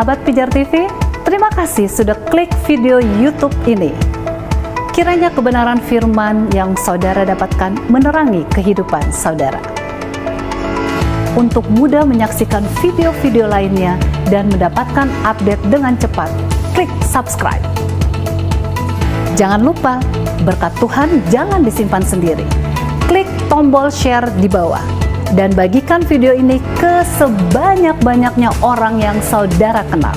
Sahabat Pijar TV, terima kasih sudah klik video YouTube ini. Kiranya kebenaran firman yang saudara dapatkan menerangi kehidupan saudara. Untuk mudah menyaksikan video-video lainnya dan mendapatkan update dengan cepat, klik subscribe. Jangan lupa, berkat Tuhan jangan disimpan sendiri. Klik tombol share di bawah dan bagikan video ini ke sebanyak-banyaknya orang yang saudara kenal.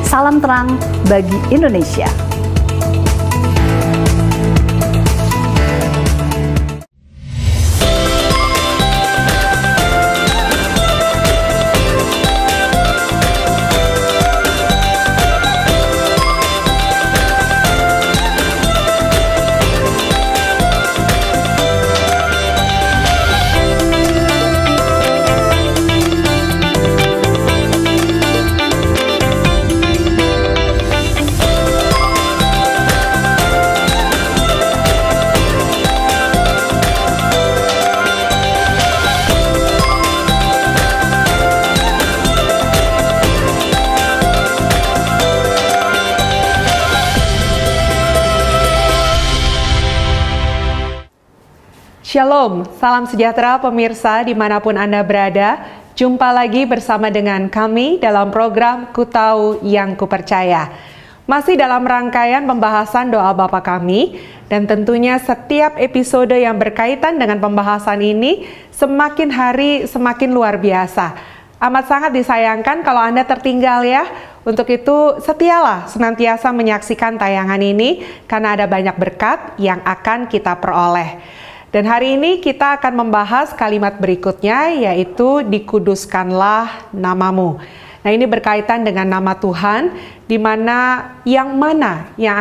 Salam terang bagi Indonesia. Shalom, salam sejahtera pemirsa dimanapun Anda berada. Jumpa lagi bersama dengan kami dalam program Ku Tahu Yang Kupercaya. Masih dalam rangkaian pembahasan doa Bapa kami, dan tentunya setiap episode yang berkaitan dengan pembahasan ini semakin hari semakin luar biasa. Amat sangat disayangkan kalau Anda tertinggal ya. Untuk itu setialah senantiasa menyaksikan tayangan ini karena ada banyak berkat yang akan kita peroleh. Dan hari ini kita akan membahas kalimat berikutnya, yaitu dikuduskanlah namamu. Nah, ini berkaitan dengan nama Tuhan, di mana yang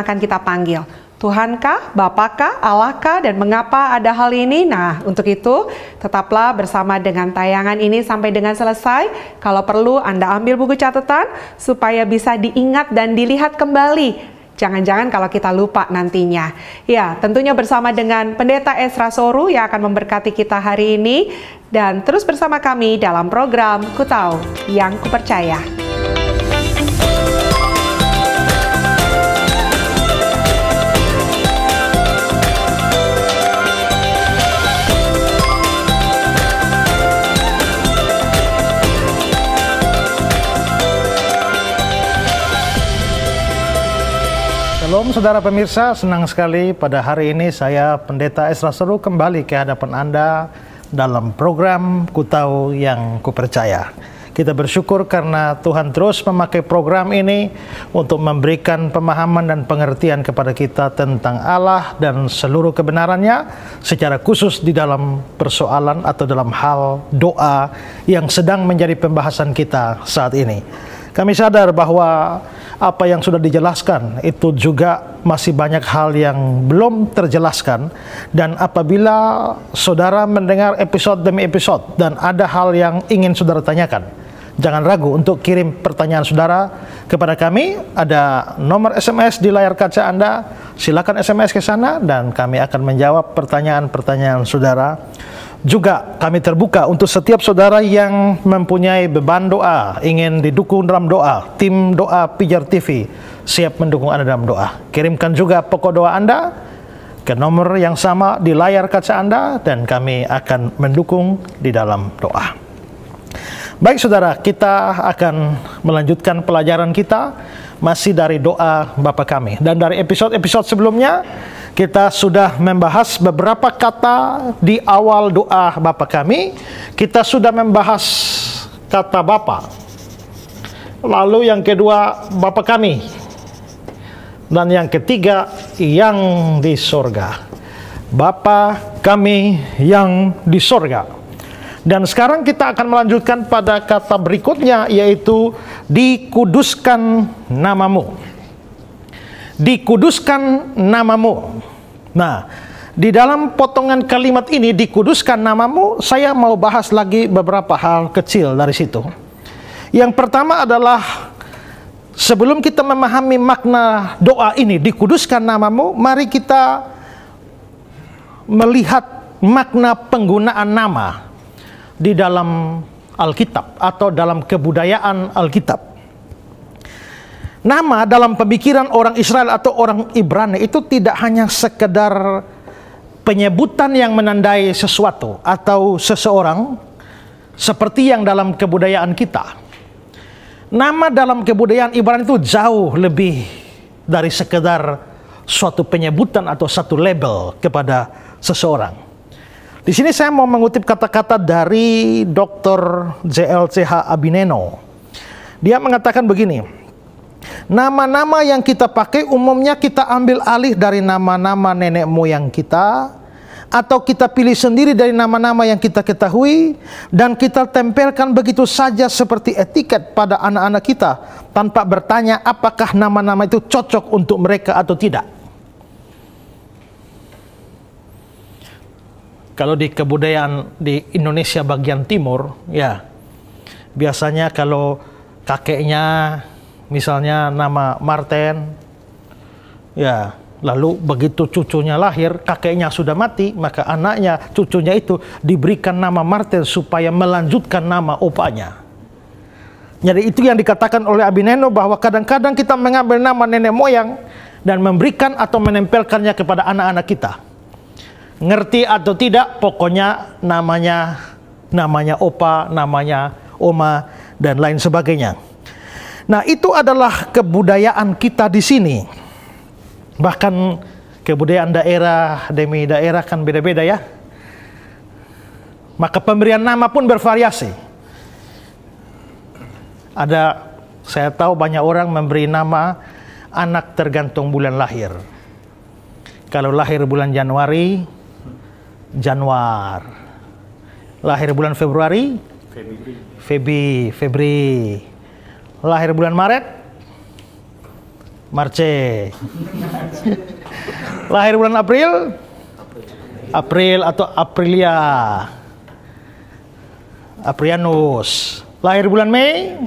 akan kita panggil? Tuhankah, Bapakah, Allahkah, dan mengapa ada hal ini? Nah, untuk itu tetaplah bersama dengan tayangan ini sampai dengan selesai. Kalau perlu Anda ambil buku catatan supaya bisa diingat dan dilihat kembali. Jangan-jangan kalau kita lupa nantinya. Ya, tentunya bersama dengan Pendeta Ezra Soru yang akan memberkati kita hari ini. Dan terus bersama kami dalam program Ku Tahu Yang Kupercaya. Shalom saudara pemirsa, senang sekali pada hari ini saya Pendeta Ezra Soru kembali ke hadapan Anda dalam program Ku Tahu Yang Kupercaya. Kita bersyukur karena Tuhan terus memakai program ini untuk memberikan pemahaman dan pengertian kepada kita tentang Allah dan seluruh kebenarannya, secara khusus di dalam persoalan atau dalam hal doa yang sedang menjadi pembahasan kita saat ini. Kami sadar bahwa apa yang sudah dijelaskan itu juga masih banyak hal yang belum terjelaskan, dan apabila saudara mendengar episode demi episode dan ada hal yang ingin saudara tanyakan, jangan ragu untuk kirim pertanyaan saudara kepada kami. Ada nomor SMS di layar kaca Anda, silakan SMS ke sana dan kami akan menjawab pertanyaan-pertanyaan saudara. Juga kami terbuka untuk setiap saudara yang mempunyai beban doa, ingin didukung dalam doa. Tim doa Pijar TV siap mendukung Anda dalam doa. Kirimkan juga pokok doa Anda ke nomor yang sama di layar kaca Anda dan kami akan mendukung di dalam doa. Baik saudara, kita akan melanjutkan pelajaran kita masih dari doa Bapa kami. Dan dari episode-episode sebelumnya kita sudah membahas beberapa kata di awal doa Bapa kami. Kita sudah membahas kata Bapa. Lalu yang kedua Bapa kami. Dan yang ketiga yang di sorga. Bapa kami yang di sorga. Dan sekarang kita akan melanjutkan pada kata berikutnya, yaitu dikuduskan namamu. Dikuduskan namamu. Nah, di dalam potongan kalimat ini, dikuduskan namamu, saya mau bahas lagi beberapa hal kecil dari situ. Yang pertama adalah, sebelum kita memahami makna doa ini, dikuduskan namamu, mari kita melihat makna penggunaan nama di dalam Alkitab atau dalam kebudayaan Alkitab. Nama dalam pemikiran orang Israel atau orang Ibrani itu tidak hanya sekedar penyebutan yang menandai sesuatu atau seseorang seperti yang dalam kebudayaan kita. Nama dalam kebudayaan Ibrani itu jauh lebih dari sekedar suatu penyebutan atau satu label kepada seseorang. Di sini saya mau mengutip kata-kata dari Dr. JLCH Abineno. Dia mengatakan begini, nama-nama yang kita pakai umumnya kita ambil alih dari nama-nama nenek moyang kita, atau kita pilih sendiri dari nama-nama yang kita ketahui, dan kita tempelkan begitu saja seperti etiket pada anak-anak kita, tanpa bertanya apakah nama-nama itu cocok untuk mereka atau tidak. Kalau di kebudayaan di Indonesia bagian timur, ya biasanya kalau kakeknya misalnya nama Marten, ya lalu begitu cucunya lahir, kakeknya sudah mati, maka anaknya, cucunya itu diberikan nama Marten supaya melanjutkan nama opanya. Jadi itu yang dikatakan oleh Abineno, bahwa kadang-kadang kita mengambil nama nenek moyang dan memberikan atau menempelkannya kepada anak-anak kita. Ngerti atau tidak, pokoknya namanya opa, namanya oma, dan lain sebagainya. Nah, itu adalah kebudayaan kita di sini. Bahkan kebudayaan daerah demi daerah kan beda-beda ya. Maka pemberian nama pun bervariasi. Saya tahu banyak orang memberi nama anak tergantung bulan lahir. Kalau lahir bulan Januari, Januar. Lahir bulan Februari, Febri. Lahir bulan Maret, Marce. Lahir bulan April, April atau Aprilia, Aprianus. Lahir bulan Mei,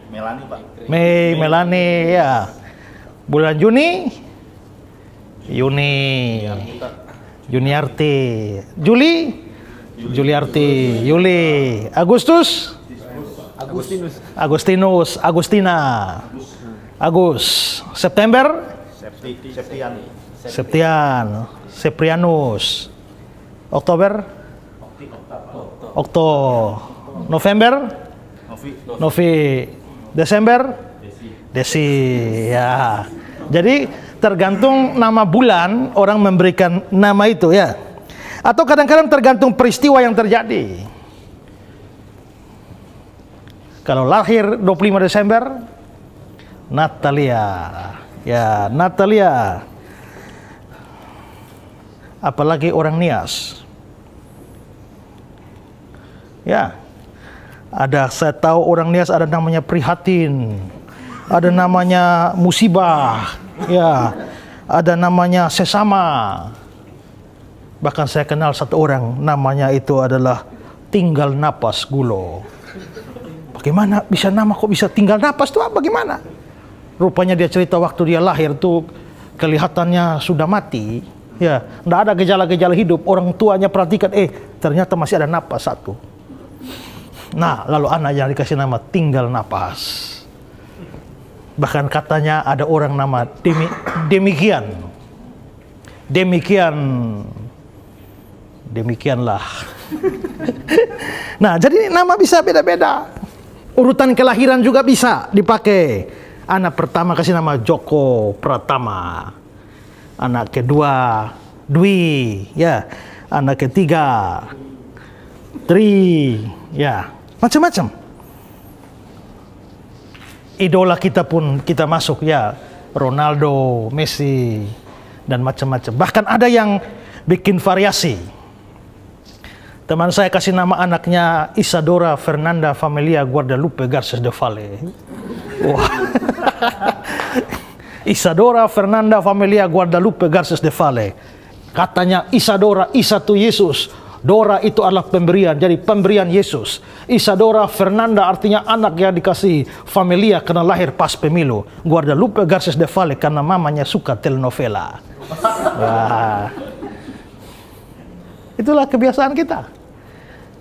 Melani, Pak. Mei, Melani, ya. Bulan Juni, Yuni, Juniarti. Juli, Juliarti. Yuli. Agustus, Agustinus, Agustina. Agus. September, Septian, Seprianus. Oktober, Okto. November, Novi. Desember, Desi. Ya. Jadi tergantung nama bulan orang memberikan nama itu ya. Atau kadang-kadang tergantung peristiwa yang terjadi. Kalau lahir 25 Desember, Natalia. Ya, Natalia. Apalagi orang Nias. Ya. Saya tahu orang Nias ada namanya Prihatin. Ada namanya Musibah. Ya. Ada namanya Sesama. Bahkan saya kenal satu orang, namanya itu adalah Tinggal Napas Gulo. Bagaimana bisa nama kok bisa tinggal napas tuh bagaimana? Rupanya dia cerita waktu dia lahir tuh kelihatannya sudah mati, ya, nggak ada gejala-gejala hidup. Orang tuanya perhatikan, ternyata masih ada napas satu. Nah, lalu anaknya dikasih nama Tinggal Napas. Bahkan katanya ada orang nama demikianlah. Nah, jadi nama bisa beda-beda. Urutan kelahiran juga bisa dipakai. Anak pertama kasih nama Joko Pratama. Anak kedua Dwi, ya. Anak ketiga Tri, ya. Macam-macam. Idola kita pun kita masuk, ya. Ronaldo, Messi, dan macam-macam. Bahkan ada yang bikin variasi. Teman saya kasih nama anaknya Isadora Fernanda Familia Guadalupe Garces de Valle. Wah. Isadora Fernanda Familia Guadalupe Garces de Valle. Katanya Isadora, Isa itu Yesus. Dora itu adalah pemberian, jadi pemberian Yesus. Isadora Fernanda artinya anak yang dikasih Familia karena lahir pas pemilu. Guadalupe Garces de Valle karena mamanya suka telenovela. Wah. Itulah kebiasaan kita.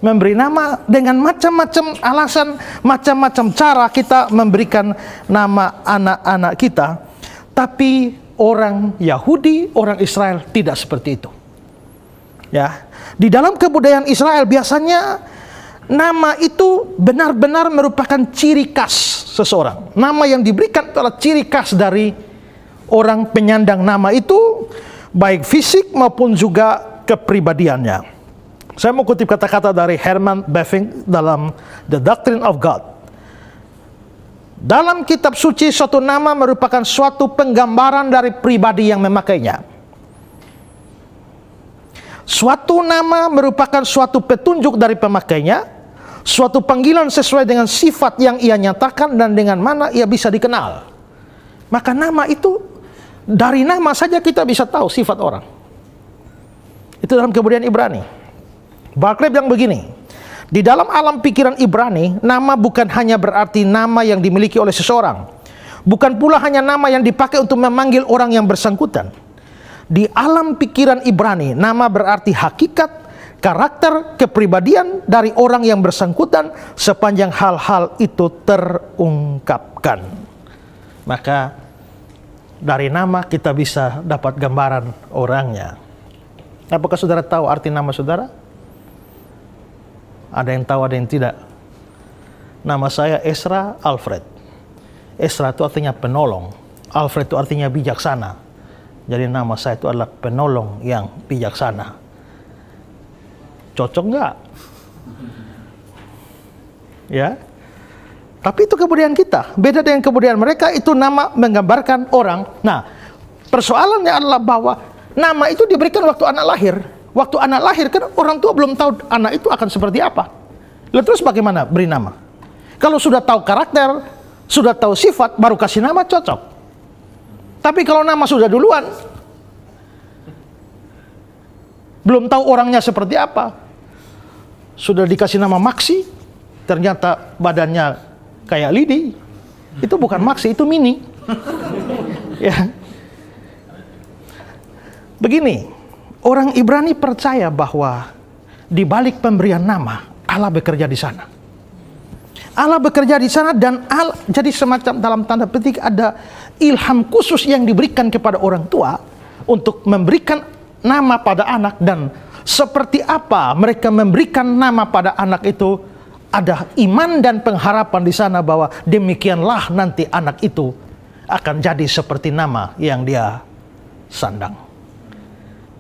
memberi nama dengan macam-macam alasan, macam-macam cara kita memberikan nama anak-anak kita. Tapi orang Yahudi, orang Israel tidak seperti itu. Ya, di dalam kebudayaan Israel biasanya nama itu benar-benar merupakan ciri khas seseorang. Nama yang diberikan adalah ciri khas dari orang penyandang nama itu, baik fisik maupun juga kepribadiannya. Saya mau kutip kata-kata dari Herman Bavinck dalam The Doctrine of God. Dalam kitab suci, suatu nama merupakan suatu penggambaran dari pribadi yang memakainya. Suatu nama merupakan suatu petunjuk dari pemakainya, suatu panggilan sesuai dengan sifat yang ia nyatakan dan dengan mana ia bisa dikenal. Maka nama itu, dari nama saja kita bisa tahu sifat orang. Itu dalam kebudayaan Ibrani. Barclay bilang begini, di dalam alam pikiran Ibrani, nama bukan hanya berarti nama yang dimiliki oleh seseorang. Bukan pula hanya nama yang dipakai untuk memanggil orang yang bersangkutan. Di alam pikiran Ibrani, nama berarti hakikat, karakter, kepribadian dari orang yang bersangkutan sepanjang hal-hal itu terungkapkan. Maka dari nama kita bisa dapat gambaran orangnya. Apakah saudara tahu arti nama saudara? Ada yang tahu, ada yang tidak. Nama saya Ezra Alfred. Ezra itu artinya penolong. Alfred itu artinya bijaksana. Jadi nama saya itu adalah penolong yang bijaksana. Cocok nggak? Ya. Tapi itu kebudayaan kita. Beda dengan kebudayaan mereka, itu nama menggambarkan orang. Nah, persoalannya adalah bahwa nama itu diberikan waktu anak lahir. Waktu anak lahir kan orang tua belum tahu anak itu akan seperti apa. Lalu terus bagaimana beri nama? Kalau sudah tahu karakter, sudah tahu sifat, baru kasih nama cocok. Tapi kalau nama sudah duluan, belum tahu orangnya seperti apa, sudah dikasih nama Maksi, ternyata badannya kayak Lidi, itu bukan Maksi, itu Mini. Ya. Begini, orang Ibrani percaya bahwa di balik pemberian nama, Allah bekerja di sana. Allah bekerja di sana dan Allah, jadi semacam dalam tanda petik ada ilham khusus yang diberikan kepada orang tua untuk memberikan nama pada anak, dan seperti apa mereka memberikan nama pada anak itu, ada iman dan pengharapan di sana bahwa demikianlah nanti anak itu akan jadi seperti nama yang dia sandang.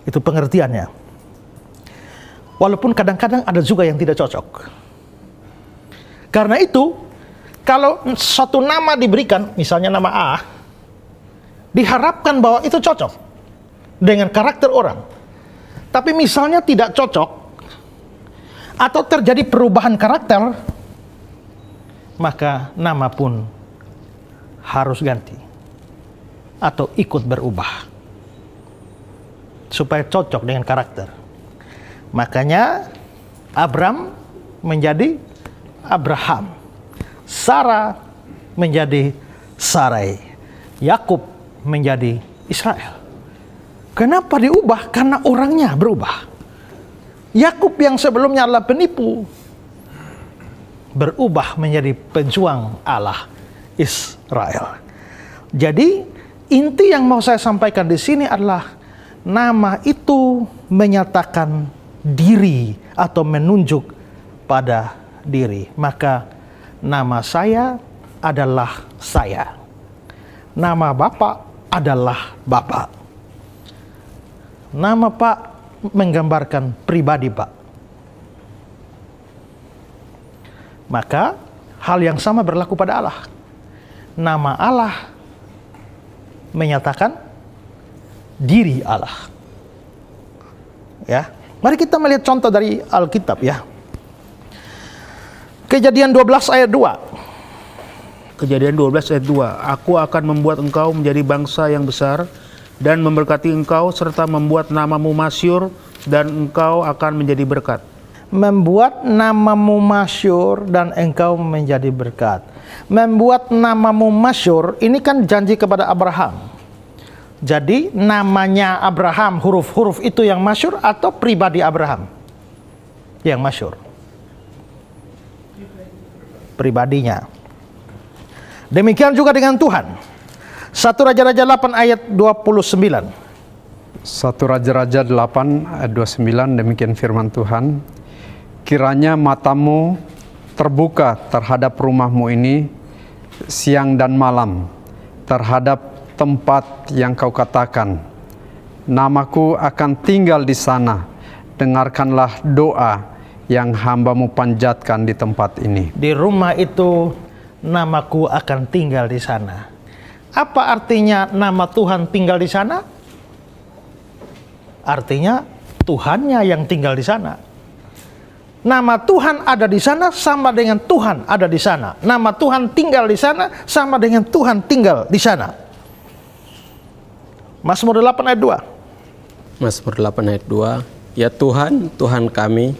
Itu pengertiannya. Walaupun kadang-kadang ada juga yang tidak cocok. Karena itu, kalau suatu nama diberikan, misalnya nama A, diharapkan bahwa itu cocok dengan karakter orang. Tapi misalnya tidak cocok, atau terjadi perubahan karakter, maka nama pun harus ganti atau ikut berubah supaya cocok dengan karakter. Makanya Abram menjadi Abraham, Sarah menjadi Sarai, Yakub menjadi Israel. Kenapa diubah? Karena orangnya berubah. Yakub yang sebelumnya adalah penipu, berubah menjadi pejuang Allah Israel. Jadi inti yang mau saya sampaikan di sini adalah nama itu menyatakan diri atau menunjuk pada diri. Maka nama saya adalah saya. Nama Bapak adalah Bapak. Nama Pak menggambarkan pribadi Pak. Maka hal yang sama berlaku pada Allah. Nama Allah menyatakan diri Allah. Ya, mari kita melihat contoh dari Alkitab ya. Kejadian 12 ayat 2. Kejadian 12 ayat 2. Aku akan membuat engkau menjadi bangsa yang besar dan memberkati engkau serta membuat namamu masyhur dan engkau akan menjadi berkat. Membuat namamu masyhur dan engkau menjadi berkat. Membuat namamu masyhur ini kan janji kepada Abraham. Jadi namanya Abraham, huruf-huruf itu yang masyhur atau pribadi Abraham yang masyhur? pribadinya. Demikian juga dengan Tuhan. 1 Raja-Raja 8 ayat 29. 1 Raja-Raja 8 ayat 29, demikian firman Tuhan. Kiranya matamu terbuka terhadap rumahmu ini siang dan malam, terhadap tempat yang kau katakan, namaku akan tinggal di sana. Dengarkanlah doa yang hambamu panjatkan di tempat ini. Di rumah itu namaku akan tinggal di sana. Apa artinya nama Tuhan tinggal di sana? Artinya Tuhannya yang tinggal di sana. Nama Tuhan ada di sana sama dengan Tuhan ada di sana. Nama Tuhan tinggal di sana sama dengan Tuhan tinggal di sana. Mazmur 8 ayat 2. Mazmur 8 ayat 2. Ya Tuhan, Tuhan kami,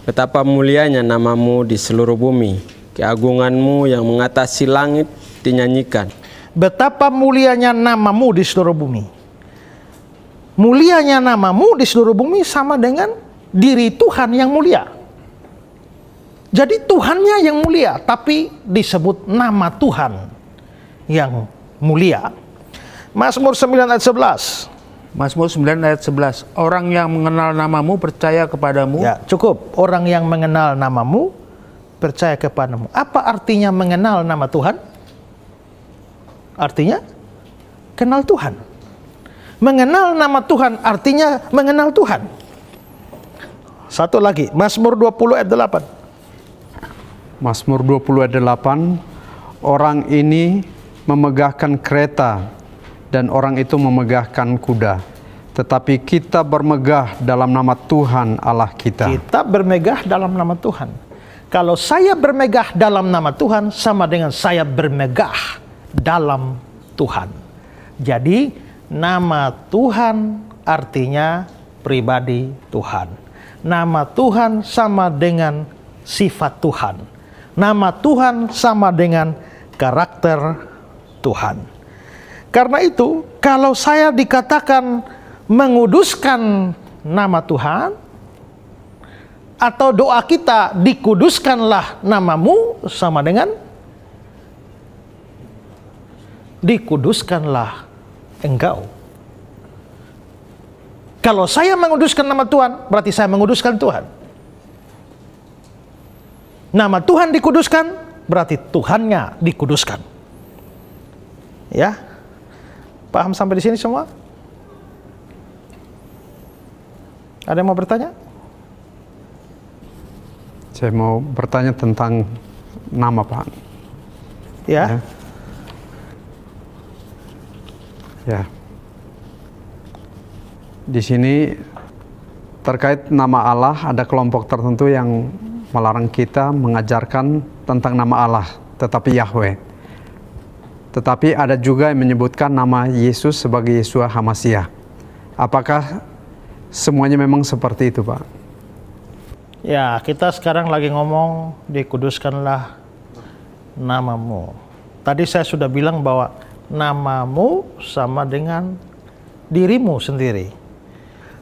betapa mulianya namamu di seluruh bumi. Keagunganmu yang mengatasi langit dinyanyikan. Betapa mulianya namamu di seluruh bumi. Mulianya namamu di seluruh bumi sama dengan diri Tuhan yang mulia. Jadi Tuhannya yang mulia, tapi disebut nama Tuhan yang mulia. Mazmur 9 ayat 11. Mazmur 9 ayat 11. Orang yang mengenal namamu percaya kepadamu. Ya, cukup. Orang yang mengenal namamu percaya kepadamu. Apa artinya mengenal nama Tuhan? Artinya kenal Tuhan. Mengenal nama Tuhan artinya mengenal Tuhan. Satu lagi, Mazmur 20 ayat 8. Mazmur 20 ayat 8. Orang ini memegahkan kereta dan orang itu memegahkan kuda. Tetapi kita bermegah dalam nama Tuhan Allah kita. Kita bermegah dalam nama Tuhan. Kalau saya bermegah dalam nama Tuhan sama dengan saya bermegah dalam Tuhan. Jadi nama Tuhan artinya pribadi Tuhan. Nama Tuhan sama dengan sifat Tuhan. Nama Tuhan sama dengan karakter Tuhan. Karena itu, kalau saya dikatakan menguduskan nama Tuhan, atau doa kita dikuduskanlah namamu, sama dengan dikuduskanlah engkau. Kalau saya menguduskan nama Tuhan, berarti saya menguduskan Tuhan. Nama Tuhan dikuduskan, berarti Tuhannya dikuduskan. Ya, paham sampai di sini semua? Ada yang mau bertanya? Saya mau bertanya tentang nama, Pak. Ya. Ya. Di sini terkait nama Allah, ada kelompok tertentu yang melarang kita mengajarkan tentang nama Allah, tetapi Yahweh. Tetapi ada juga yang menyebutkan nama Yesus sebagai Yeshua HaMashiach. Apakah semuanya memang seperti itu, Pak? Ya, kita sekarang lagi ngomong dikuduskanlah namamu. Tadi saya sudah bilang bahwa namamu sama dengan dirimu sendiri.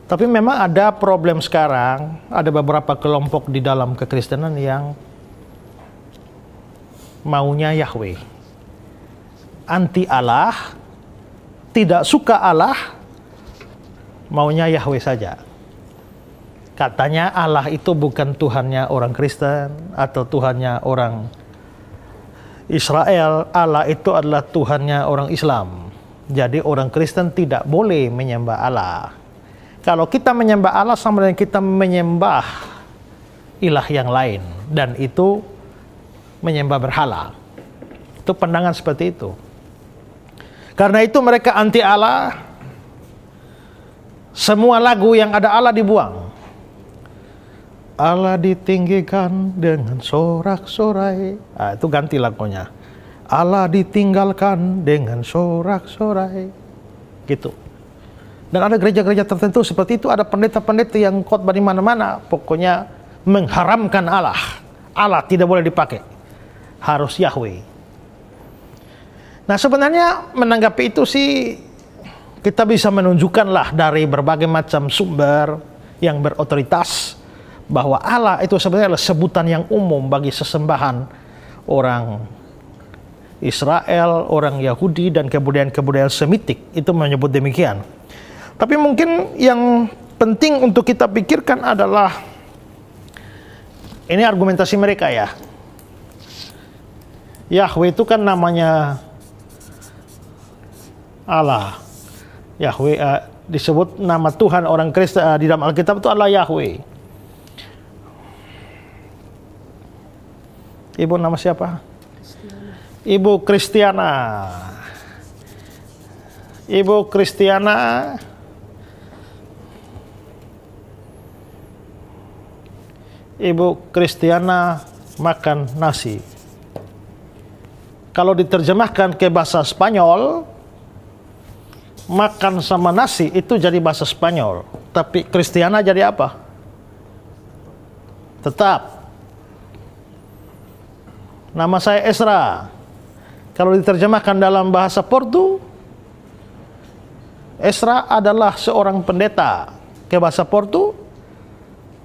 Tapi memang ada problem sekarang, ada beberapa kelompok di dalam kekristenan yang maunya Yahweh. Anti Allah, tidak suka Allah, maunya Yahweh saja. Katanya Allah itu bukan Tuhannya orang Kristen atau Tuhannya orang Israel. Allah itu adalah Tuhannya orang Islam. Jadi orang Kristen tidak boleh menyembah Allah. Kalau kita menyembah Allah sama dengan kita menyembah ilah yang lain, dan itu menyembah berhala. Itu pandangan seperti itu. Karena itu mereka anti Allah. Semua lagu yang ada Allah dibuang. Allah ditinggikan dengan sorak-sorai. Itu ganti lagunya. Allah ditinggalkan dengan sorak-sorai. Gitu. Dan ada gereja-gereja tertentu seperti itu, ada pendeta-pendeta yang khotbah di mana-mana, pokoknya mengharamkan Allah. Allah tidak boleh dipakai, harus Yahweh. Nah, sebenarnya menanggapi itu sih kita bisa menunjukkanlah dari berbagai macam sumber yang berotoritas bahwa Allah itu sebenarnya adalah sebutan yang umum bagi sesembahan orang Israel, orang Yahudi, dan kebudayaan Semitik itu menyebut demikian. Tapi mungkin yang penting untuk kita pikirkan adalah, ini argumentasi mereka ya, Yahweh itu kan namanya Allah. Yahweh disebut nama Tuhan orang Kristen di dalam Alkitab itu adalah Yahweh. Ibu nama siapa? Ibu Kristiana. Ibu Kristiana Ibu Kristiana makan nasi. Kalau diterjemahkan ke bahasa Spanyol, makan sama nasi itu jadi bahasa Spanyol. Tapi Kristiana jadi apa? Tetap. Nama saya Ezra. Kalau diterjemahkan dalam bahasa Portu, Ezra adalah seorang pendeta. Ke bahasa Portu,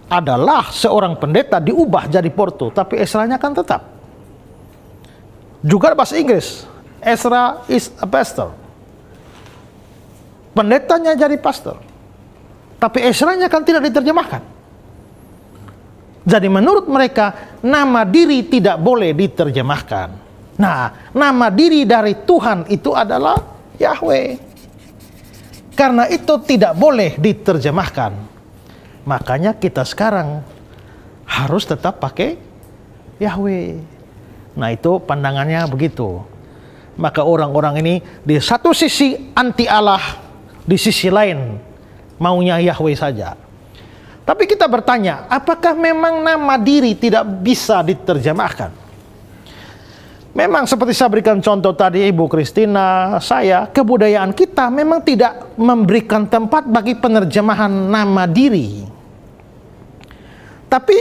adalah seorang pendeta diubah jadi Portu, tapi Ezra-nya kan tetap. Juga bahasa Inggris, Ezra is a pastor. Pendetanya jadi pastor, tapi Ezra-nya kan tidak diterjemahkan. Jadi menurut mereka, nama diri tidak boleh diterjemahkan. Nah, nama diri dari Tuhan itu adalah Yahweh. Karena itu tidak boleh diterjemahkan. Makanya kita sekarang harus tetap pakai Yahweh. Nah, itu pandangannya begitu. Maka orang-orang ini di satu sisi anti Allah, di sisi lain maunya Yahweh saja. Tapi kita bertanya, apakah memang nama diri tidak bisa diterjemahkan? Memang seperti saya berikan contoh tadi, Ibu Kristina, saya, kebudayaan kita memang tidak memberikan tempat bagi penerjemahan nama diri. Tapi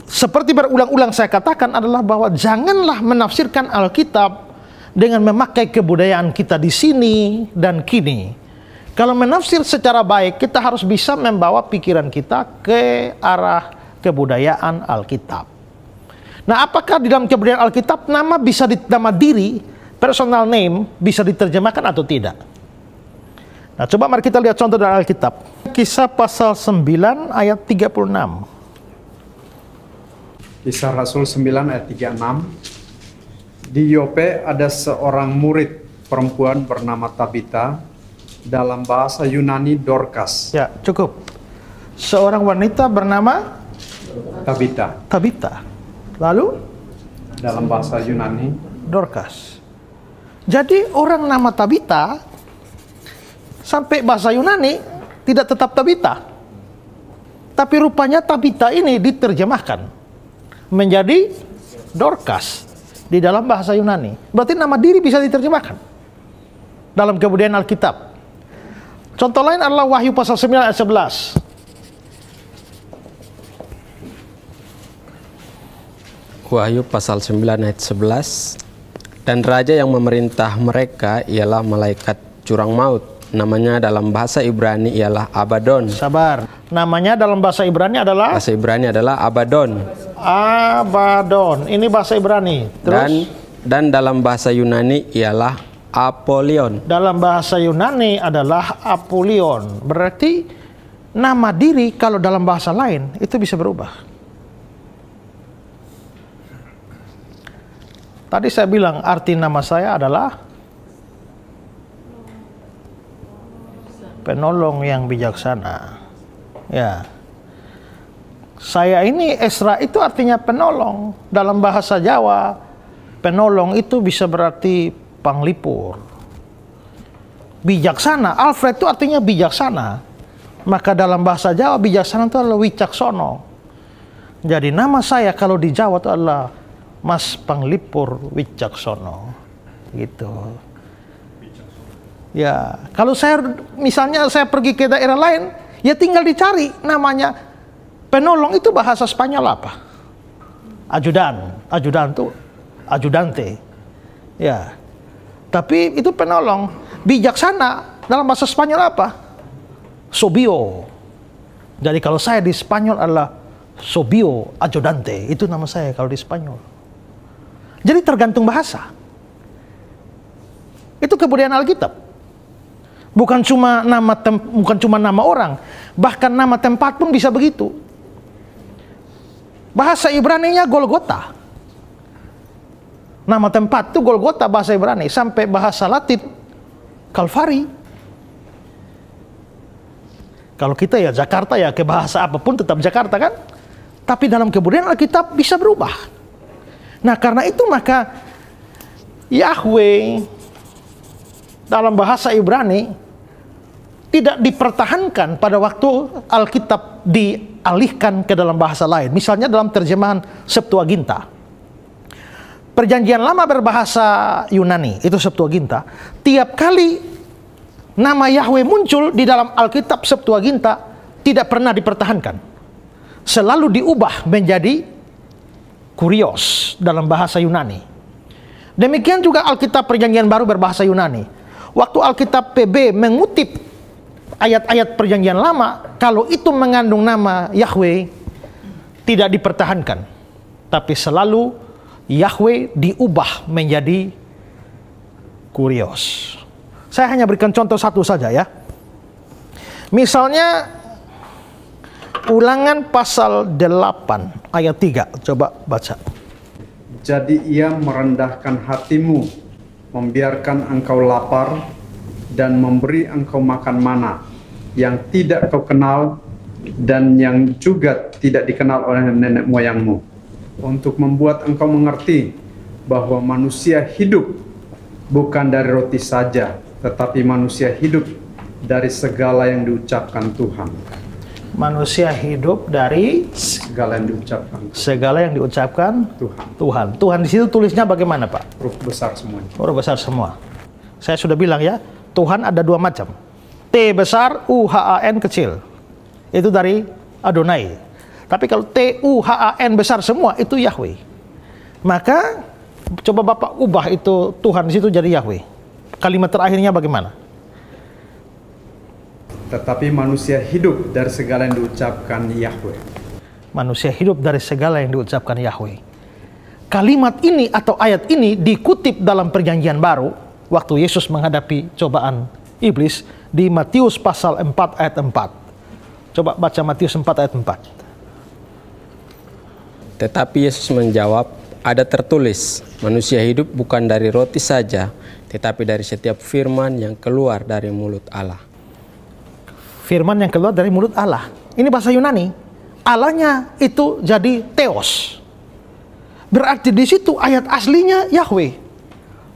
seperti berulang-ulang saya katakan adalah bahwa janganlah menafsirkan Alkitab dengan memakai kebudayaan kita di sini dan kini. Kalau menafsir secara baik, kita harus bisa membawa pikiran kita ke arah kebudayaan Alkitab. Nah, apakah di dalam kebudayaan Alkitab nama diri, personal name, bisa diterjemahkan atau tidak? Nah, coba mari kita lihat contoh dari Alkitab. Kisah pasal 9 ayat 36. Kisah Rasul 9 ayat 36. Di Yope ada seorang murid perempuan bernama Tabita, dalam bahasa Yunani Dorcas. Ya, cukup. Seorang wanita bernama Tabita. Tabita. Lalu Dalam bahasa Yunani Dorcas. Jadi orang nama Tabita sampai bahasa Yunani tidak tetap Tabita. Tapi rupanya Tabita ini diterjemahkan menjadi Dorcas di dalam bahasa Yunani. Berarti nama diri bisa diterjemahkan dalam kebudayaan Alkitab. Contoh lain adalah Wahyu pasal 9 ayat 11. Wahyu pasal 9 ayat 11. Dan raja yang memerintah mereka ialah malaikat jurang maut. Namanya dalam bahasa Ibrani ialah Abaddon. Sabar. Namanya dalam bahasa Ibrani adalah? Bahasa Ibrani adalah Abaddon. Abaddon. Ini bahasa Ibrani. Terus? Dan dalam bahasa Yunani ialah Apollyon. Dalam bahasa Yunani adalah Apollyon. Berarti nama diri kalau dalam bahasa lain itu bisa berubah. Tadi saya bilang arti nama saya adalah penolong yang bijaksana. Ya. Saya ini Ezra itu artinya penolong. Dalam bahasa Jawa, penolong itu bisa berarti panglipur. Bijaksana, Alfred itu artinya bijaksana. Maka dalam bahasa Jawa bijaksana itu adalah wicaksono. Jadi nama saya kalau di Jawa itu adalah Mas Panglipur Wicaksono. Gitu. Ya, kalau misalnya saya pergi ke daerah lain, ya tinggal dicari namanya penolong itu bahasa Spanyol apa? Ajudan itu ajudante. Ya. Tapi itu penolong. Bijaksana dalam bahasa Spanyol apa? Sobio. Jadi kalau saya di Spanyol adalah Sobio Ajudante. Itu nama saya kalau di Spanyol. Jadi tergantung bahasa. Itu kebudayaan Alkitab. Bukan cuma nama orang, bahkan nama tempat pun bisa begitu. Bahasa Ibrani-nya Golgota. Nama tempat itu Golgota bahasa Ibrani, sampai bahasa Latin Kalvari. Kalau kita ya Jakarta, ya ke bahasa apapun tetap Jakarta kan? Tapi dalam kebudayaan Alkitab bisa berubah. Nah, karena itu maka Yahweh dalam bahasa Ibrani tidak dipertahankan pada waktu Alkitab dialihkan ke dalam bahasa lain. Misalnya dalam terjemahan Septuaginta. Perjanjian Lama berbahasa Yunani, itu Septuaginta. Tiap kali nama Yahweh muncul di dalam Alkitab Septuaginta tidak pernah dipertahankan. Selalu diubah menjadi Kurios dalam bahasa Yunani. Demikian juga Alkitab Perjanjian Baru berbahasa Yunani. Waktu Alkitab PB mengutip ayat-ayat Perjanjian Lama, kalau itu mengandung nama Yahweh, tidak dipertahankan. Tapi selalu Yahweh diubah menjadi Kurios. Saya hanya berikan contoh satu saja ya. Misalnya Ulangan pasal 8 ayat 3. Coba baca. Jadi ia merendahkan hatimu, membiarkan engkau lapar, dan memberi engkau makan mana yang tidak kau kenal dan yang juga tidak dikenal oleh nenek moyangmu, untuk membuat engkau mengerti bahwa manusia hidup bukan dari roti saja, tetapi manusia hidup dari segala yang diucapkan Tuhan. Manusia hidup dari segala yang diucapkan Tuhan. Tuhan di situ tulisnya bagaimana, Pak? Huruf besar semuanya. Huruf besar semua. Saya sudah bilang ya, Tuhan ada dua macam. T besar, U-H-A-N kecil. Itu dari Adonai. Tapi kalau T-U-H-A-N besar semua, itu Yahweh. Maka coba Bapak ubah itu Tuhan di situ jadi Yahweh. Kalimat terakhirnya bagaimana? Tetapi manusia hidup dari segala yang diucapkan Yahweh. Manusia hidup dari segala yang diucapkan Yahweh. Kalimat ini atau ayat ini dikutip dalam Perjanjian Baru waktu Yesus menghadapi cobaan iblis di Matius pasal 4 ayat 4. Coba baca Matius 4 ayat 4. Tetapi Yesus menjawab, ada tertulis, manusia hidup bukan dari roti saja, tetapi dari setiap firman yang keluar dari mulut Allah. Firman yang keluar dari mulut Allah. Ini bahasa Yunani. Allahnya itu jadi Theos. Berarti di situ ayat aslinya Yahweh.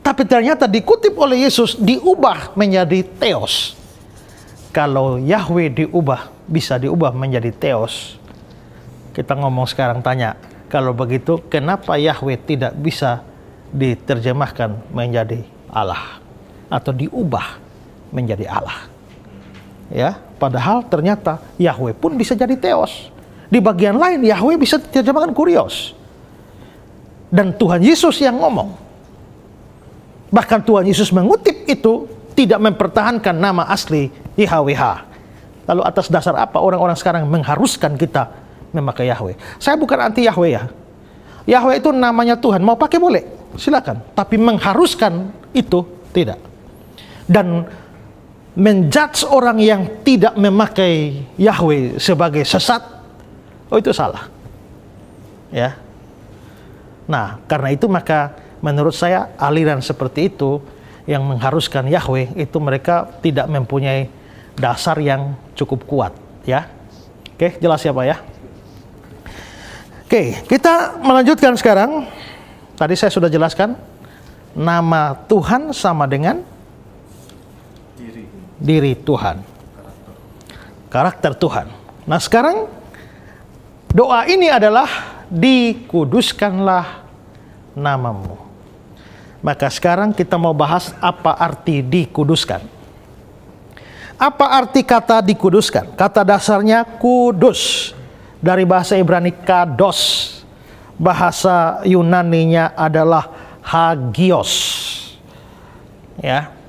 Tapi ternyata dikutip oleh Yesus diubah menjadi Theos. Kalau Yahweh bisa diubah menjadi Theos. Kita ngomong sekarang tanya, kalau begitu kenapa Yahweh tidak bisa diterjemahkan menjadi Allah atau diubah menjadi Allah? Ya, padahal ternyata Yahweh pun bisa jadi Theos. Di bagian lain Yahweh bisa diterjemahkan Kurios. Dan Tuhan Yesus yang ngomong. Bahkan Tuhan Yesus mengutip itu tidak mempertahankan nama asli YHWH. Lalu atas dasar apa orang-orang sekarang mengharuskan kita memakai Yahweh? Saya bukan anti Yahweh ya. Yahweh itu namanya Tuhan, mau pakai boleh, silakan. Tapi mengharuskan itu tidak. Dan menjudge orang yang tidak memakai Yahweh sebagai sesat, oh itu salah. Ya. Nah, karena itu maka menurut saya aliran seperti itu yang mengharuskan Yahweh itu mereka tidak mempunyai dasar yang cukup kuat, ya. Oke, jelas ya Pak ya? Oke, kita melanjutkan sekarang. Tadi saya sudah jelaskan nama Tuhan sama dengan diri Tuhan, karakter Tuhan. Nah sekarang doa ini adalah dikuduskanlah namamu. Maka sekarang kita mau bahas apa arti dikuduskan. Apa arti kata dikuduskan? Kata dasarnya kudus, dari bahasa Ibrani kados, bahasa Yunaninya adalah hagios. Ya.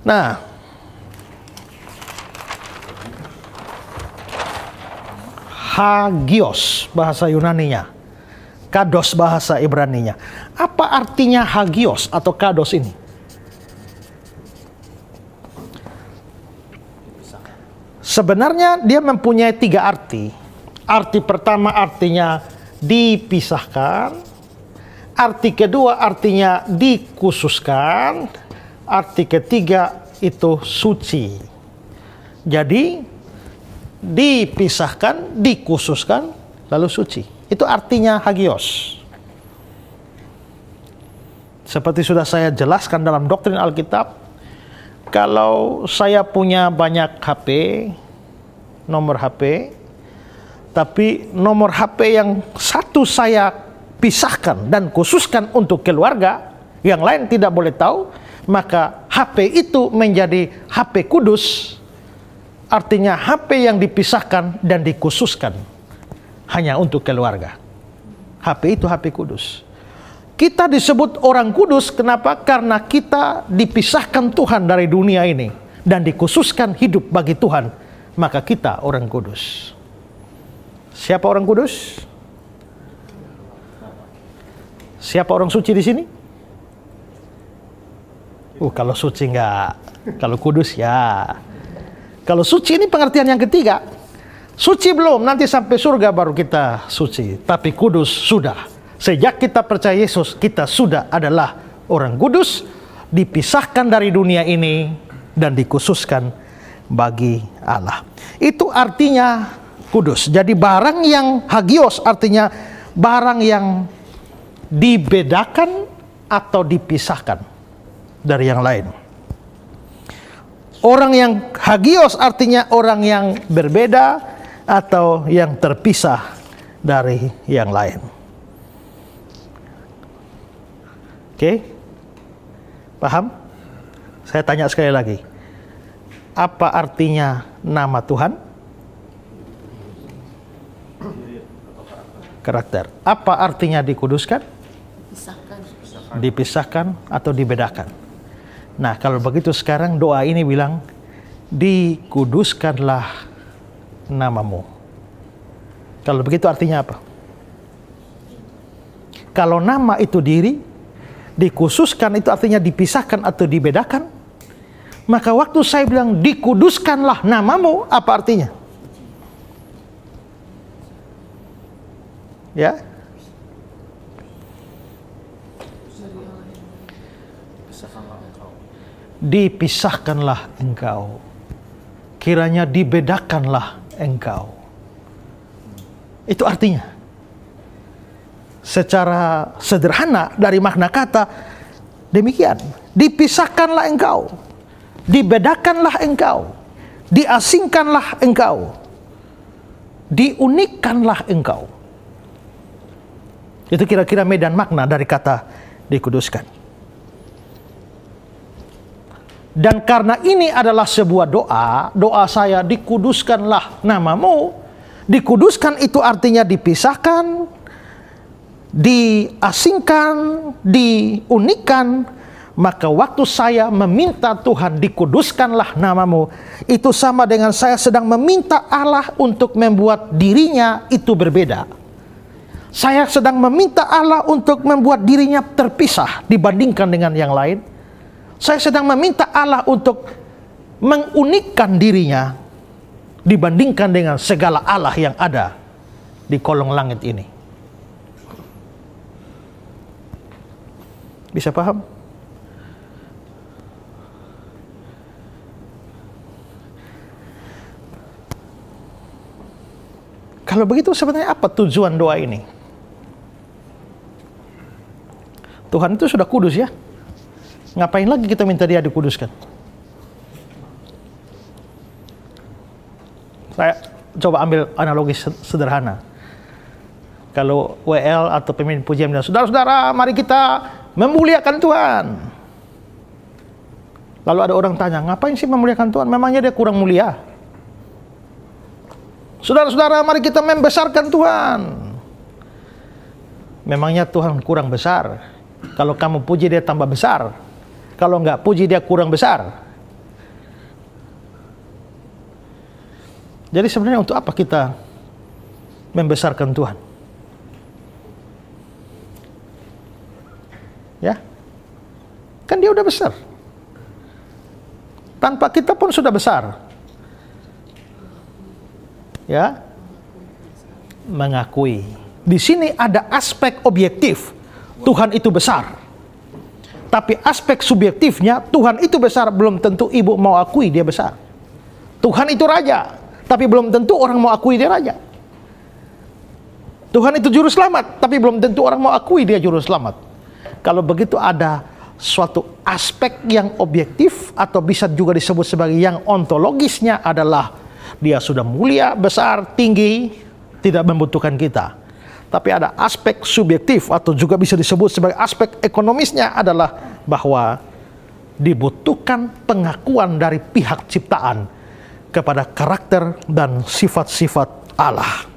Nah, hagios bahasa Yunaninya. Kados bahasa Ibraninya. Apa artinya hagios atau kados ini? Sebenarnya dia mempunyai 3 arti. Arti pertama artinya dipisahkan. Arti kedua artinya dikhususkan. Arti ketiga itu suci. Jadi dipisahkan, dikhususkan, lalu suci. Itu artinya hagios. Seperti sudah saya jelaskan dalam doktrin Alkitab, kalau saya punya banyak HP, nomor HP, tapi nomor HP yang satu saya pisahkan dan khususkan untuk keluarga, yang lain tidak boleh tahu, maka HP itu menjadi HP kudus. Artinya HP yang dipisahkan dan dikhususkan hanya untuk keluarga. HP itu HP kudus. Kita disebut orang kudus, kenapa? Karena kita dipisahkan Tuhan dari dunia ini dan dikhususkan hidup bagi Tuhan, maka kita orang kudus. Siapa orang kudus? Siapa orang suci di sini? Kalau suci enggak, kalau kudus ya. Kalau suci ini pengertian yang ketiga. Suci belum, nanti sampai surga baru kita suci. Tapi kudus sudah. Sejak kita percaya Yesus, kita sudah adalah orang kudus, dipisahkan dari dunia ini dan dikhususkan bagi Allah. Itu artinya kudus. Jadi barang yang hagios artinya barang yang dibedakan atau dipisahkan dari yang lain. Orang yang hagios artinya orang yang berbeda atau yang terpisah dari yang lain. Oke? Paham? Saya tanya sekali lagi. Apa artinya nama Tuhan? Karakter. Apa artinya dikuduskan? Dipisahkan atau dibedakan. Nah, kalau begitu sekarang doa ini bilang, dikuduskanlah namamu. Kalau begitu artinya apa? Kalau nama itu diri, dikhususkan itu artinya dipisahkan atau dibedakan. Maka waktu saya bilang dikuduskanlah namamu, apa artinya? Ya? Dipisahkanlah engkau, kiranya dibedakanlah engkau. Itu artinya. Secara sederhana dari makna kata demikian. Dipisahkanlah engkau, dibedakanlah engkau, diasingkanlah engkau, diunikkanlah engkau. Itu kira-kira medan makna dari kata dikuduskan. Dan karena ini adalah sebuah doa, doa saya dikuduskanlah namamu. Dikuduskan itu artinya dipisahkan, diasingkan, diunikkan. Maka waktu saya meminta Tuhan dikuduskanlah namamu, itu sama dengan saya sedang meminta Allah untuk membuat dirinya itu berbeda. Saya sedang meminta Allah untuk membuat dirinya terpisah dibandingkan dengan yang lain. Saya sedang meminta Allah untuk mengunikkan dirinya dibandingkan dengan segala Allah yang ada di kolong langit ini. Bisa paham? Kalau begitu sebenarnya apa tujuan doa ini? Tuhan itu sudah kudus ya. Ngapain lagi kita minta dia dikuduskan? Saya coba ambil analogi sederhana. Kalau WL atau pemimpin pujian bilang, saudara-saudara mari kita memuliakan Tuhan. Lalu ada orang tanya, ngapain sih memuliakan Tuhan? Memangnya dia kurang mulia? Saudara-saudara mari kita membesarkan Tuhan. Memangnya Tuhan kurang besar? Kalau kamu puji dia tambah besar. Kalau enggak puji dia kurang besar. Jadi sebenarnya untuk apa kita membesarkan Tuhan? sudah besar. Tanpa kita pun sudah besar. Ya, mengakui. Di sini ada aspek objektif, Tuhan itu besar. Tapi aspek subjektifnya, Tuhan itu besar, belum tentu ibu mau akui dia besar. Tuhan itu raja, tapi belum tentu orang mau akui dia raja. Tuhan itu juru selamat, tapi belum tentu orang mau akui dia juru selamat. Kalau begitu ada suatu aspek yang objektif, atau bisa juga disebut sebagai yang ontologisnya adalah dia sudah mulia, besar, tinggi, tidak membutuhkan kita. Tapi ada aspek subjektif, atau juga bisa disebut sebagai aspek ekonomisnya adalah bahwa dibutuhkan pengakuan dari pihak ciptaan kepada karakter dan sifat-sifat Allah.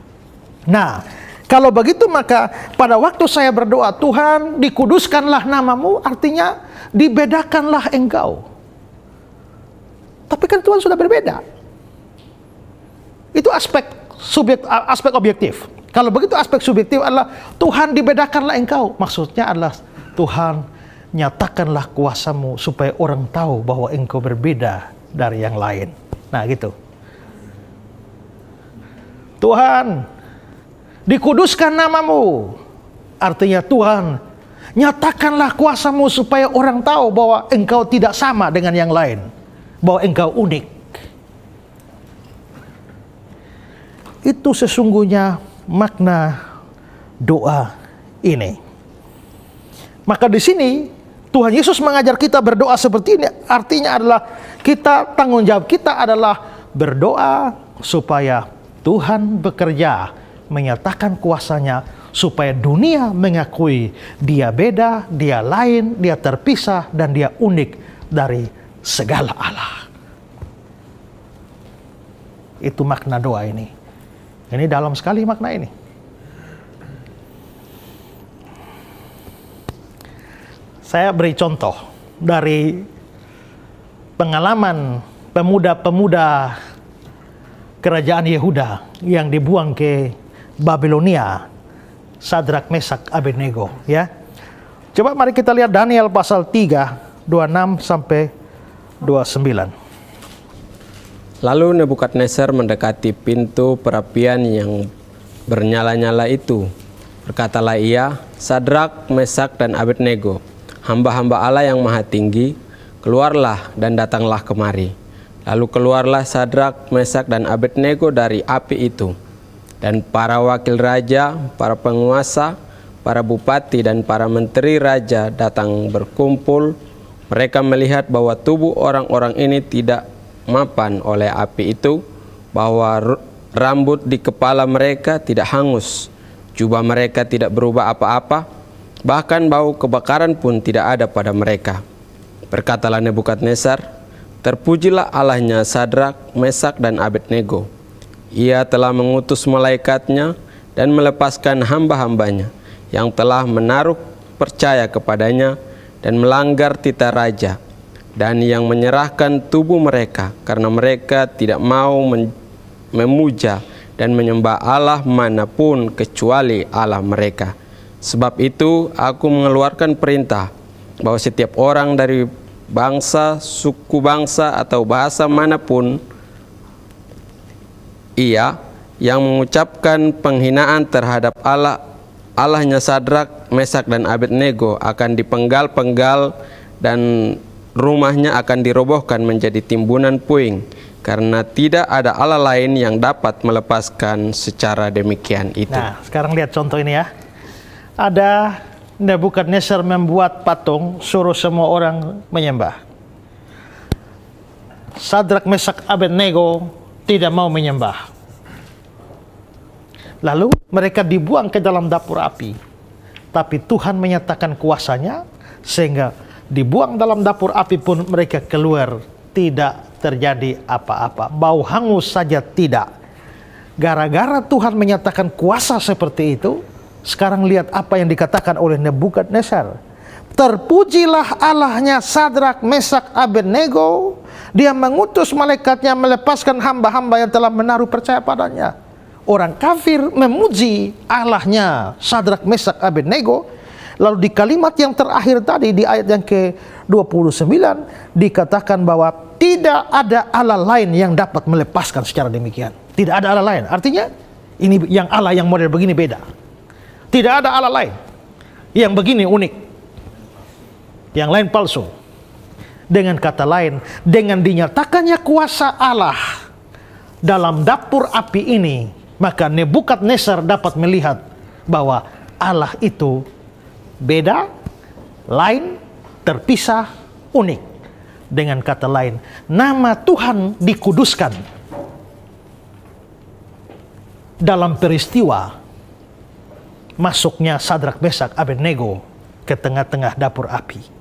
Nah, kalau begitu maka pada waktu saya berdoa, Tuhan dikuduskanlah namamu, artinya dibedakanlah engkau. Tapi kan Tuhan sudah berbeda. Itu aspek objektif. Kalau begitu aspek subjektif adalah Tuhan dibedakanlah engkau. Maksudnya adalah Tuhan nyatakanlah kuasamu supaya orang tahu bahwa engkau berbeda dari yang lain. Nah gitu. Tuhan dikuduskan namamu, artinya Tuhan nyatakanlah kuasamu supaya orang tahu bahwa engkau tidak sama dengan yang lain, bahwa engkau unik. Itu sesungguhnya makna doa ini. Maka di sini Tuhan Yesus mengajar kita berdoa seperti ini, artinya adalah tanggung jawab kita adalah berdoa supaya Tuhan bekerja menyatakan kuasanya, supaya dunia mengakui dia beda, dia lain, dia terpisah, dan dia unik dari segala Allah. Itu makna doa ini. Ini dalam sekali makna ini. Saya beri contoh dari pengalaman pemuda-pemuda kerajaan Yehuda yang dibuang ke Babilonia, Sadrak, Mesak, Abednego, ya. Coba mari kita lihat Daniel pasal 3, 26 sampai 29. Lalu Nebukadnezar mendekati pintu perapian yang bernyala-nyala itu. Berkatalah ia, Sadrak, Mesak, dan Abednego, hamba-hamba Allah yang maha tinggi, keluarlah dan datanglah kemari. Lalu keluarlah Sadrak, Mesak, dan Abednego dari api itu. Dan para wakil raja, para penguasa, para bupati, dan para menteri raja datang berkumpul. Mereka melihat bahwa tubuh orang-orang ini tidak mapan oleh api itu, bahwa rambut di kepala mereka tidak hangus, jubah mereka tidak berubah apa-apa, bahkan bau kebakaran pun tidak ada pada mereka. Berkatalah Nebukadnezar, terpujilah Allahnya Sadrak, Mesak, dan Abednego. Ia telah mengutus malaikatnya dan melepaskan hamba-hambanya yang telah menaruh percaya kepadanya dan melanggar titah raja, dan yang menyerahkan tubuh mereka karena mereka tidak mau memuja dan menyembah Allah manapun kecuali Allah mereka. Sebab itu aku mengeluarkan perintah bahwa setiap orang dari bangsa, suku bangsa, atau bahasa manapun ia yang mengucapkan penghinaan terhadap Allahnya Sadrak, Mesak, dan Abednego akan dipenggal-penggal dan rumahnya akan dirobohkan menjadi timbunan puing, karena tidak ada Allah lain yang dapat melepaskan secara demikian itu. Nah, sekarang lihat contoh ini ya. Ada Nebukadnezar membuat patung, suruh semua orang menyembah. Sadrak, Mesak, Abednego tidak mau menyembah. Lalu mereka dibuang ke dalam dapur api. Tapi Tuhan menyatakan kuasanya, sehingga dibuang dalam dapur api pun mereka keluar, tidak terjadi apa-apa. Bau hangus saja tidak. Gara-gara Tuhan menyatakan kuasa seperti itu, sekarang lihat apa yang dikatakan oleh Nebukadnezar. Terpujilah Allahnya Sadrak, Mesak, Abednego. Dia mengutus malaikatnya melepaskan hamba-hamba yang telah menaruh percaya padanya. Orang kafir memuji Allahnya Sadrak, Mesak, Abednego, Lalu di kalimat yang terakhir tadi, di ayat yang ke-29, dikatakan bahwa tidak ada Allah lain yang dapat melepaskan secara demikian. Tidak ada Allah lain. Artinya, ini yang Allah yang model begini beda. Tidak ada Allah lain. Yang begini unik. Yang lain palsu. Dengan kata lain, dengan dinyatakannya kuasa Allah dalam dapur api ini, maka Nebukadnezar dapat melihat bahwa Allah itu beda, lain, terpisah, unik. Dengan kata lain, nama Tuhan dikuduskan dalam peristiwa masuknya Sadrak, Mesak, Abednego ke tengah-tengah dapur api.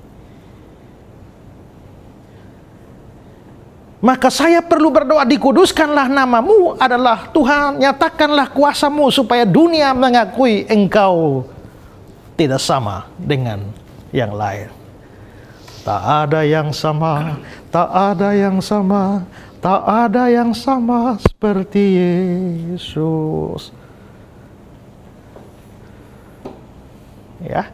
Maka saya perlu berdoa, dikuduskanlah namamu adalah Tuhan, nyatakanlah kuasamu supaya dunia mengakui engkau tidak sama dengan yang lain. Tak ada yang sama, tak ada yang sama, tak ada yang sama seperti Yesus. Ya.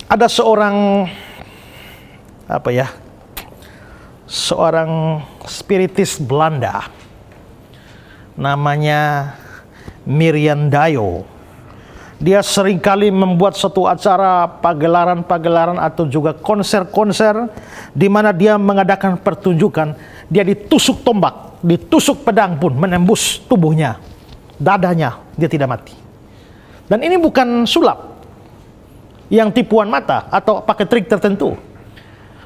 Ada seorang seorang spiritis Belanda, namanya Miriam Dayo. Dia seringkali membuat suatu acara pagelaran-pagelaran atau juga konser-konser di mana dia mengadakan pertunjukan. Dia ditusuk tombak, ditusuk pedang pun menembus tubuhnya, dadanya, dia tidak mati. Dan ini bukan sulap yang tipuan mata atau pakai trik tertentu.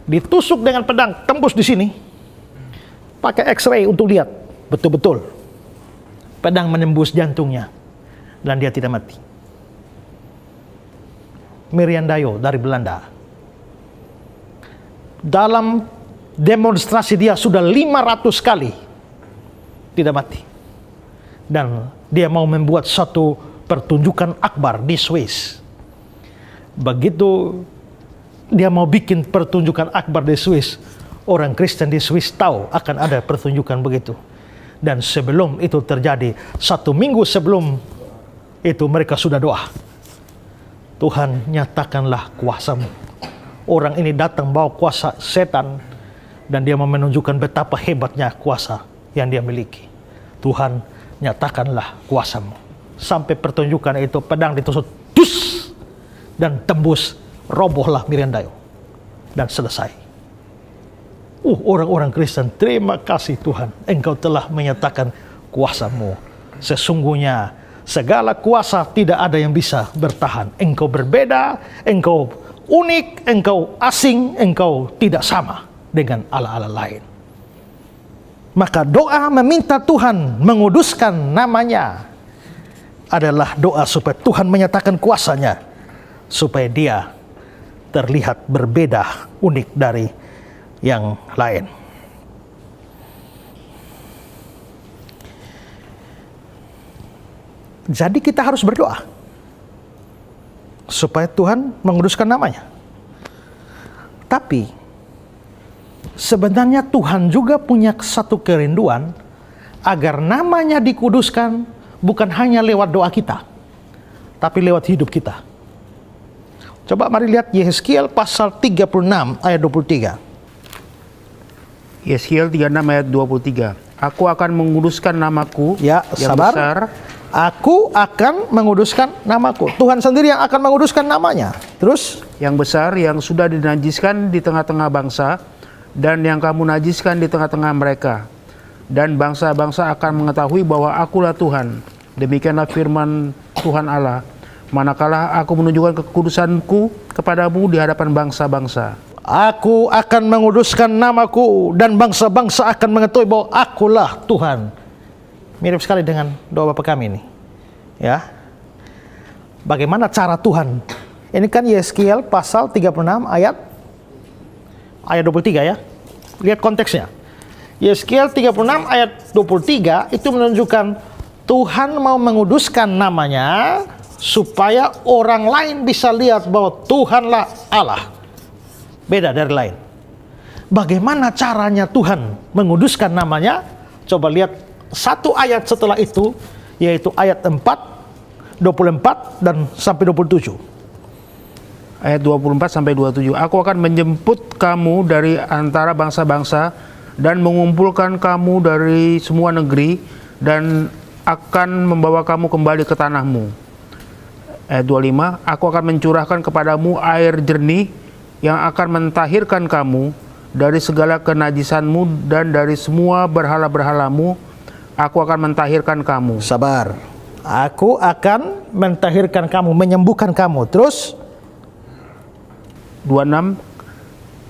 Ditusuk dengan pedang, tembus di sini, pakai X-ray untuk lihat betul-betul pedang menembus jantungnya, dan dia tidak mati. Miriam Dayo dari Belanda. Dalam demonstrasi dia sudah 500 kali tidak mati, dan dia mau membuat satu pertunjukan akbar di Swiss. Begitu dia mau bikin pertunjukan akbar di Swiss, orang Kristen di Swiss tahu akan ada pertunjukan begitu. Dan sebelum itu terjadi, 1 minggu sebelum itu mereka sudah doa. Tuhan, nyatakanlah kuasamu. Orang ini datang bawa kuasa setan, dan dia mau menunjukkan betapa hebatnya kuasa yang dia miliki. Tuhan, nyatakanlah kuasamu. Sampai pertunjukan itu pedang ditusuk, dus, dan tembus. Robohlah Miriam Dayo dan selesai. Orang-orang Kristen, terima kasih Tuhan, engkau telah menyatakan kuasamu. Sesungguhnya segala kuasa tidak ada yang bisa bertahan. Engkau berbeda, engkau unik, engkau asing, engkau tidak sama dengan Allah-Allah lain. Maka doa meminta Tuhan menguduskan namanya adalah doa supaya Tuhan menyatakan kuasanya, supaya dia terlihat berbeda, unik dari yang lain. Jadi kita harus berdoa supaya Tuhan menguduskan namanya. Tapi sebenarnya Tuhan juga punya satu kerinduan agar namanya dikuduskan, bukan hanya lewat doa kita, tapi lewat hidup kita. Coba mari lihat Yehezkiel pasal 36 ayat 23. Yehezkiel 36 ayat 23. Aku akan menguduskan namaku yang besar. Aku akan menguduskan namaku. Tuhan sendiri yang akan menguduskan namanya. Terus? Yang besar, yang sudah dinajiskan di tengah-tengah bangsa, dan yang kamu najiskan di tengah-tengah mereka. Dan bangsa-bangsa akan mengetahui bahwa akulah Tuhan. Demikianlah firman Tuhan Allah. Manakala aku menunjukkan kekudusanku kepadamu di hadapan bangsa-bangsa. Aku akan menguduskan namaku, dan bangsa-bangsa akan mengetahui bahwa akulah Tuhan. Mirip sekali dengan doa Bapa kami ini. Ya. Bagaimana cara Tuhan? Ini kan Yehezkiel pasal 36 ayat 23 ya. Lihat konteksnya. Yehezkiel 36 ayat 23 itu menunjukkan Tuhan mau menguduskan namanya supaya orang lain bisa lihat bahwa Tuhanlah Allah. Beda dari lain. Bagaimana caranya Tuhan menguduskan namanya? Coba lihat satu ayat setelah itu, yaitu ayat 4. 24 dan sampai 27. Ayat 24 sampai 27. Aku akan menjemput kamu dari antara bangsa-bangsa dan mengumpulkan kamu dari semua negeri dan akan membawa kamu kembali ke tanahmu. Ayat 25. Aku akan mencurahkan kepadamu air jernih yang akan mentahirkan kamu dari segala kenajisanmu dan dari semua berhala-berhalamu. Aku akan mentahirkan kamu. Sabar. Aku akan mentahirkan kamu, menyembuhkan kamu. Terus 26.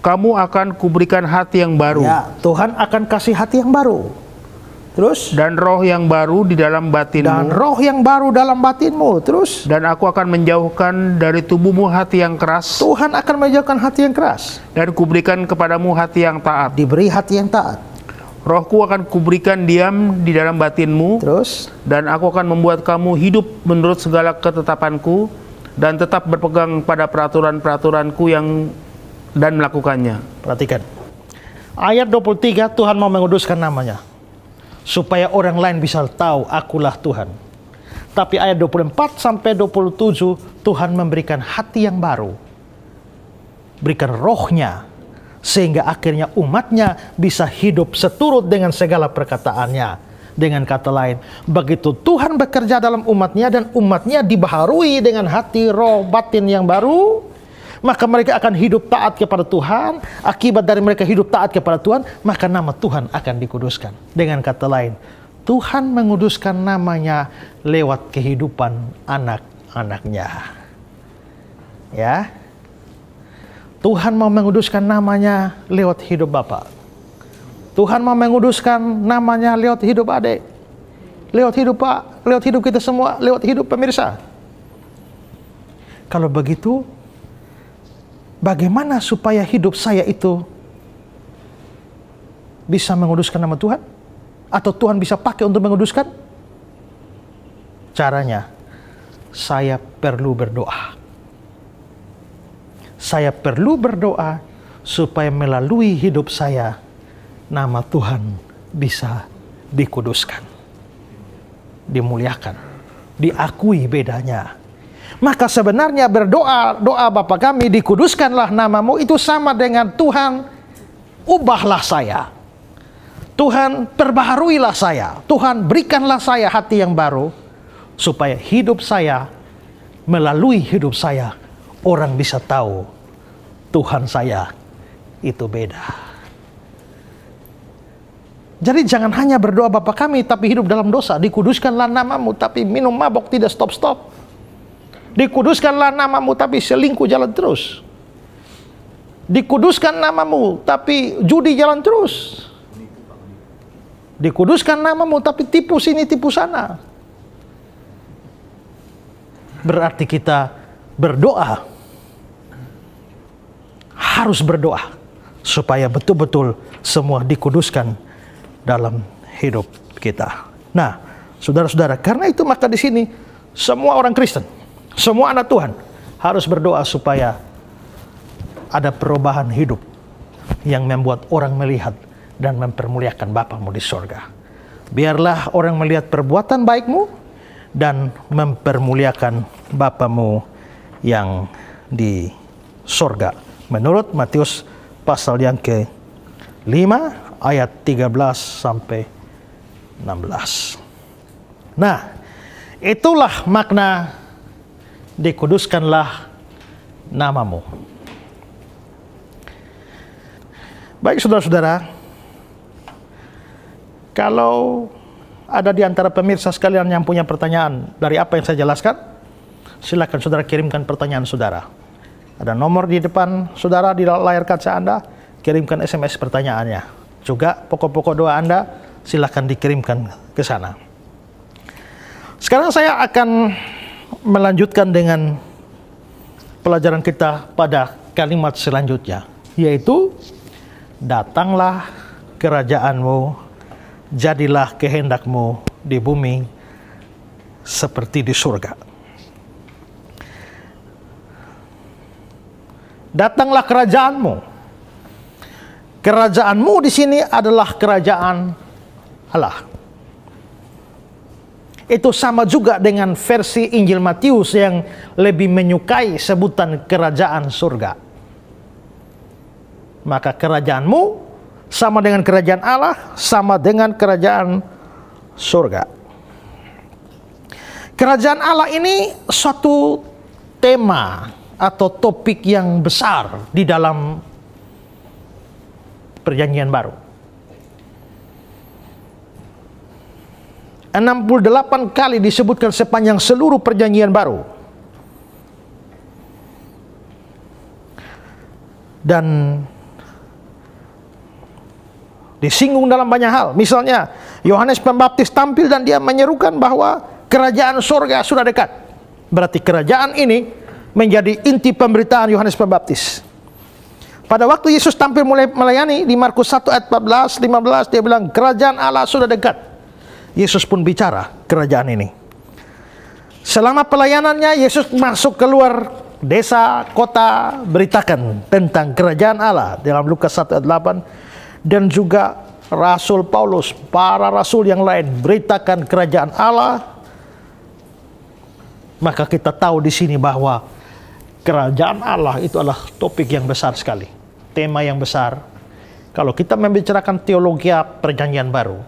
Kamu akan kuberikan hati yang baru. ya, Tuhan akan kasih hati yang baru. Terus Dan roh yang baru di dalam batinmu. dan roh yang baru dalam batinmu. Terus Dan aku akan menjauhkan dari tubuhmu hati yang keras. Tuhan akan menjauhkan hati yang keras. Dan kuberikan kepadamu hati yang taat. Diberi hati yang taat. Rohku akan kuberikan diam di dalam batinmu. Terus Dan aku akan membuat kamu hidup menurut segala ketetapanku. Dan tetap berpegang pada peraturan-peraturanku dan melakukannya. perhatikan. Ayat 23 Tuhan mau menguduskan namanya. Supaya orang lain bisa tahu akulah Tuhan. Tapi ayat 24 sampai 27 Tuhan memberikan hati yang baru. Berikan rohnya. Sehingga akhirnya umatnya bisa hidup seturut dengan segala perkataannya. Dengan kata lain, begitu Tuhan bekerja dalam umatnya dan umatnya dibaharui dengan hati, roh, batin yang baru, maka mereka akan hidup taat kepada Tuhan. Akibat dari mereka hidup taat kepada Tuhan, maka nama Tuhan akan dikuduskan. Dengan kata lain, Tuhan menguduskan namanya lewat kehidupan anak-anaknya. Ya, Tuhan mau menguduskan namanya lewat hidup Bapak. Tuhan mau menguduskan namanya lewat hidup adik, lewat hidup Pak, lewat hidup kita semua, lewat hidup pemirsa. Kalau begitu, bagaimana supaya hidup saya itu bisa menguduskan nama Tuhan? Atau Tuhan bisa pakai untuk menguduskan? Caranya, saya perlu berdoa. Saya perlu berdoa supaya melalui hidup saya, nama Tuhan bisa dikuduskan, dimuliakan, diakui bedanya. Maka sebenarnya doa Bapa kami, dikuduskanlah namamu, itu sama dengan Tuhan, ubahlah saya. Tuhan, perbaharuilah saya. Tuhan, berikanlah saya hati yang baru, supaya hidup saya, melalui hidup saya, orang bisa tahu Tuhan saya itu beda. Jadi jangan hanya berdoa Bapa kami tapi hidup dalam dosa. Dikuduskanlah namamu tapi minum mabok tidak stop-stop. Dikuduskanlah namamu tapi selingkuh jalan terus. Dikuduskan namamu tapi judi jalan terus. Dikuduskan namamu tapi tipu sini tipu sana. Berarti kita berdoa, harus berdoa supaya betul-betul semua dikuduskan dalam hidup kita. Nah, saudara-saudara, karena itu maka di sini semua orang Kristen, semua anak Tuhan harus berdoa supaya ada perubahan hidup yang membuat orang melihat dan mempermuliakan Bapamu di surga. Biarlah orang melihat perbuatan baikmu dan mempermuliakan Bapamu yang di surga. Menurut Matius pasal yang ke-5 ayat 13 sampai 16. Nah, itulah makna dikuduskanlah namamu. Baik saudara-saudara, kalau ada di antara pemirsa sekalian yang punya pertanyaan dari apa yang saya jelaskan, silakan saudara kirimkan pertanyaan saudara. Ada nomor di depan saudara di layar kaca Anda, kirimkan SMS pertanyaannya. Juga pokok-pokok doa Anda silakan dikirimkan ke sana. Sekarang saya akan melanjutkan dengan pelajaran kita pada kalimat selanjutnya, yaitu datanglah kerajaanmu, jadilah kehendakmu di bumi seperti di surga. Datanglah kerajaanmu. Kerajaanmu di sini adalah kerajaan Allah. itu sama juga dengan versi Injil Matius yang lebih menyukai sebutan kerajaan surga. Maka kerajaanmu sama dengan kerajaan Allah, sama dengan kerajaan surga. Kerajaan Allah ini suatu tema atau topik yang besar di dalam Perjanjian Baru. 68 kali disebutkan sepanjang seluruh Perjanjian Baru. Dan disinggung dalam banyak hal. Misalnya, Yohanes Pembaptis tampil dan dia menyerukan bahwa kerajaan surga sudah dekat. Berarti kerajaan ini menjadi inti pemberitaan Yohanes Pembaptis. Pada waktu Yesus tampil mulai melayani di Markus 1 ayat 14, 15, dia bilang kerajaan Allah sudah dekat. Yesus pun bicara kerajaan ini. Selama pelayanannya, Yesus masuk keluar desa, kota, beritakan tentang kerajaan Allah dalam Lukas 1 ayat 8. Dan juga Rasul Paulus, para rasul yang lain beritakan kerajaan Allah. Maka kita tahu di sini bahwa kerajaan Allah itu adalah topik yang besar sekali, tema yang besar. Kalau kita membicarakan teologi Perjanjian Baru,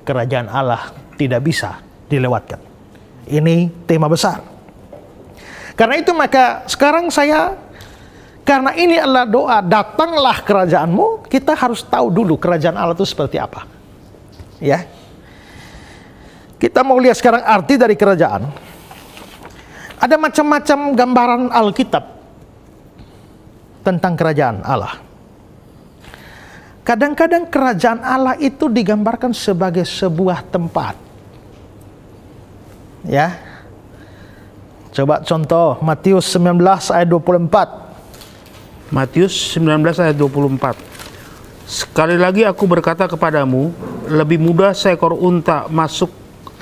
kerajaan Allah tidak bisa dilewatkan. Ini tema besar. Karena itu maka sekarang karena ini adalah doa, datanglah kerajaanmu, kita harus tahu dulu kerajaan Allah itu seperti apa. Ya. Kita mau lihat sekarang arti dari kerajaan. Ada macam-macam gambaran Alkitab tentang kerajaan Allah. Kadang-kadang kerajaan Allah itu digambarkan sebagai sebuah tempat. Ya. Coba contoh Matius 19 ayat 24. Matius 19 ayat 24. Sekali lagi aku berkata kepadamu, lebih mudah seekor unta masuk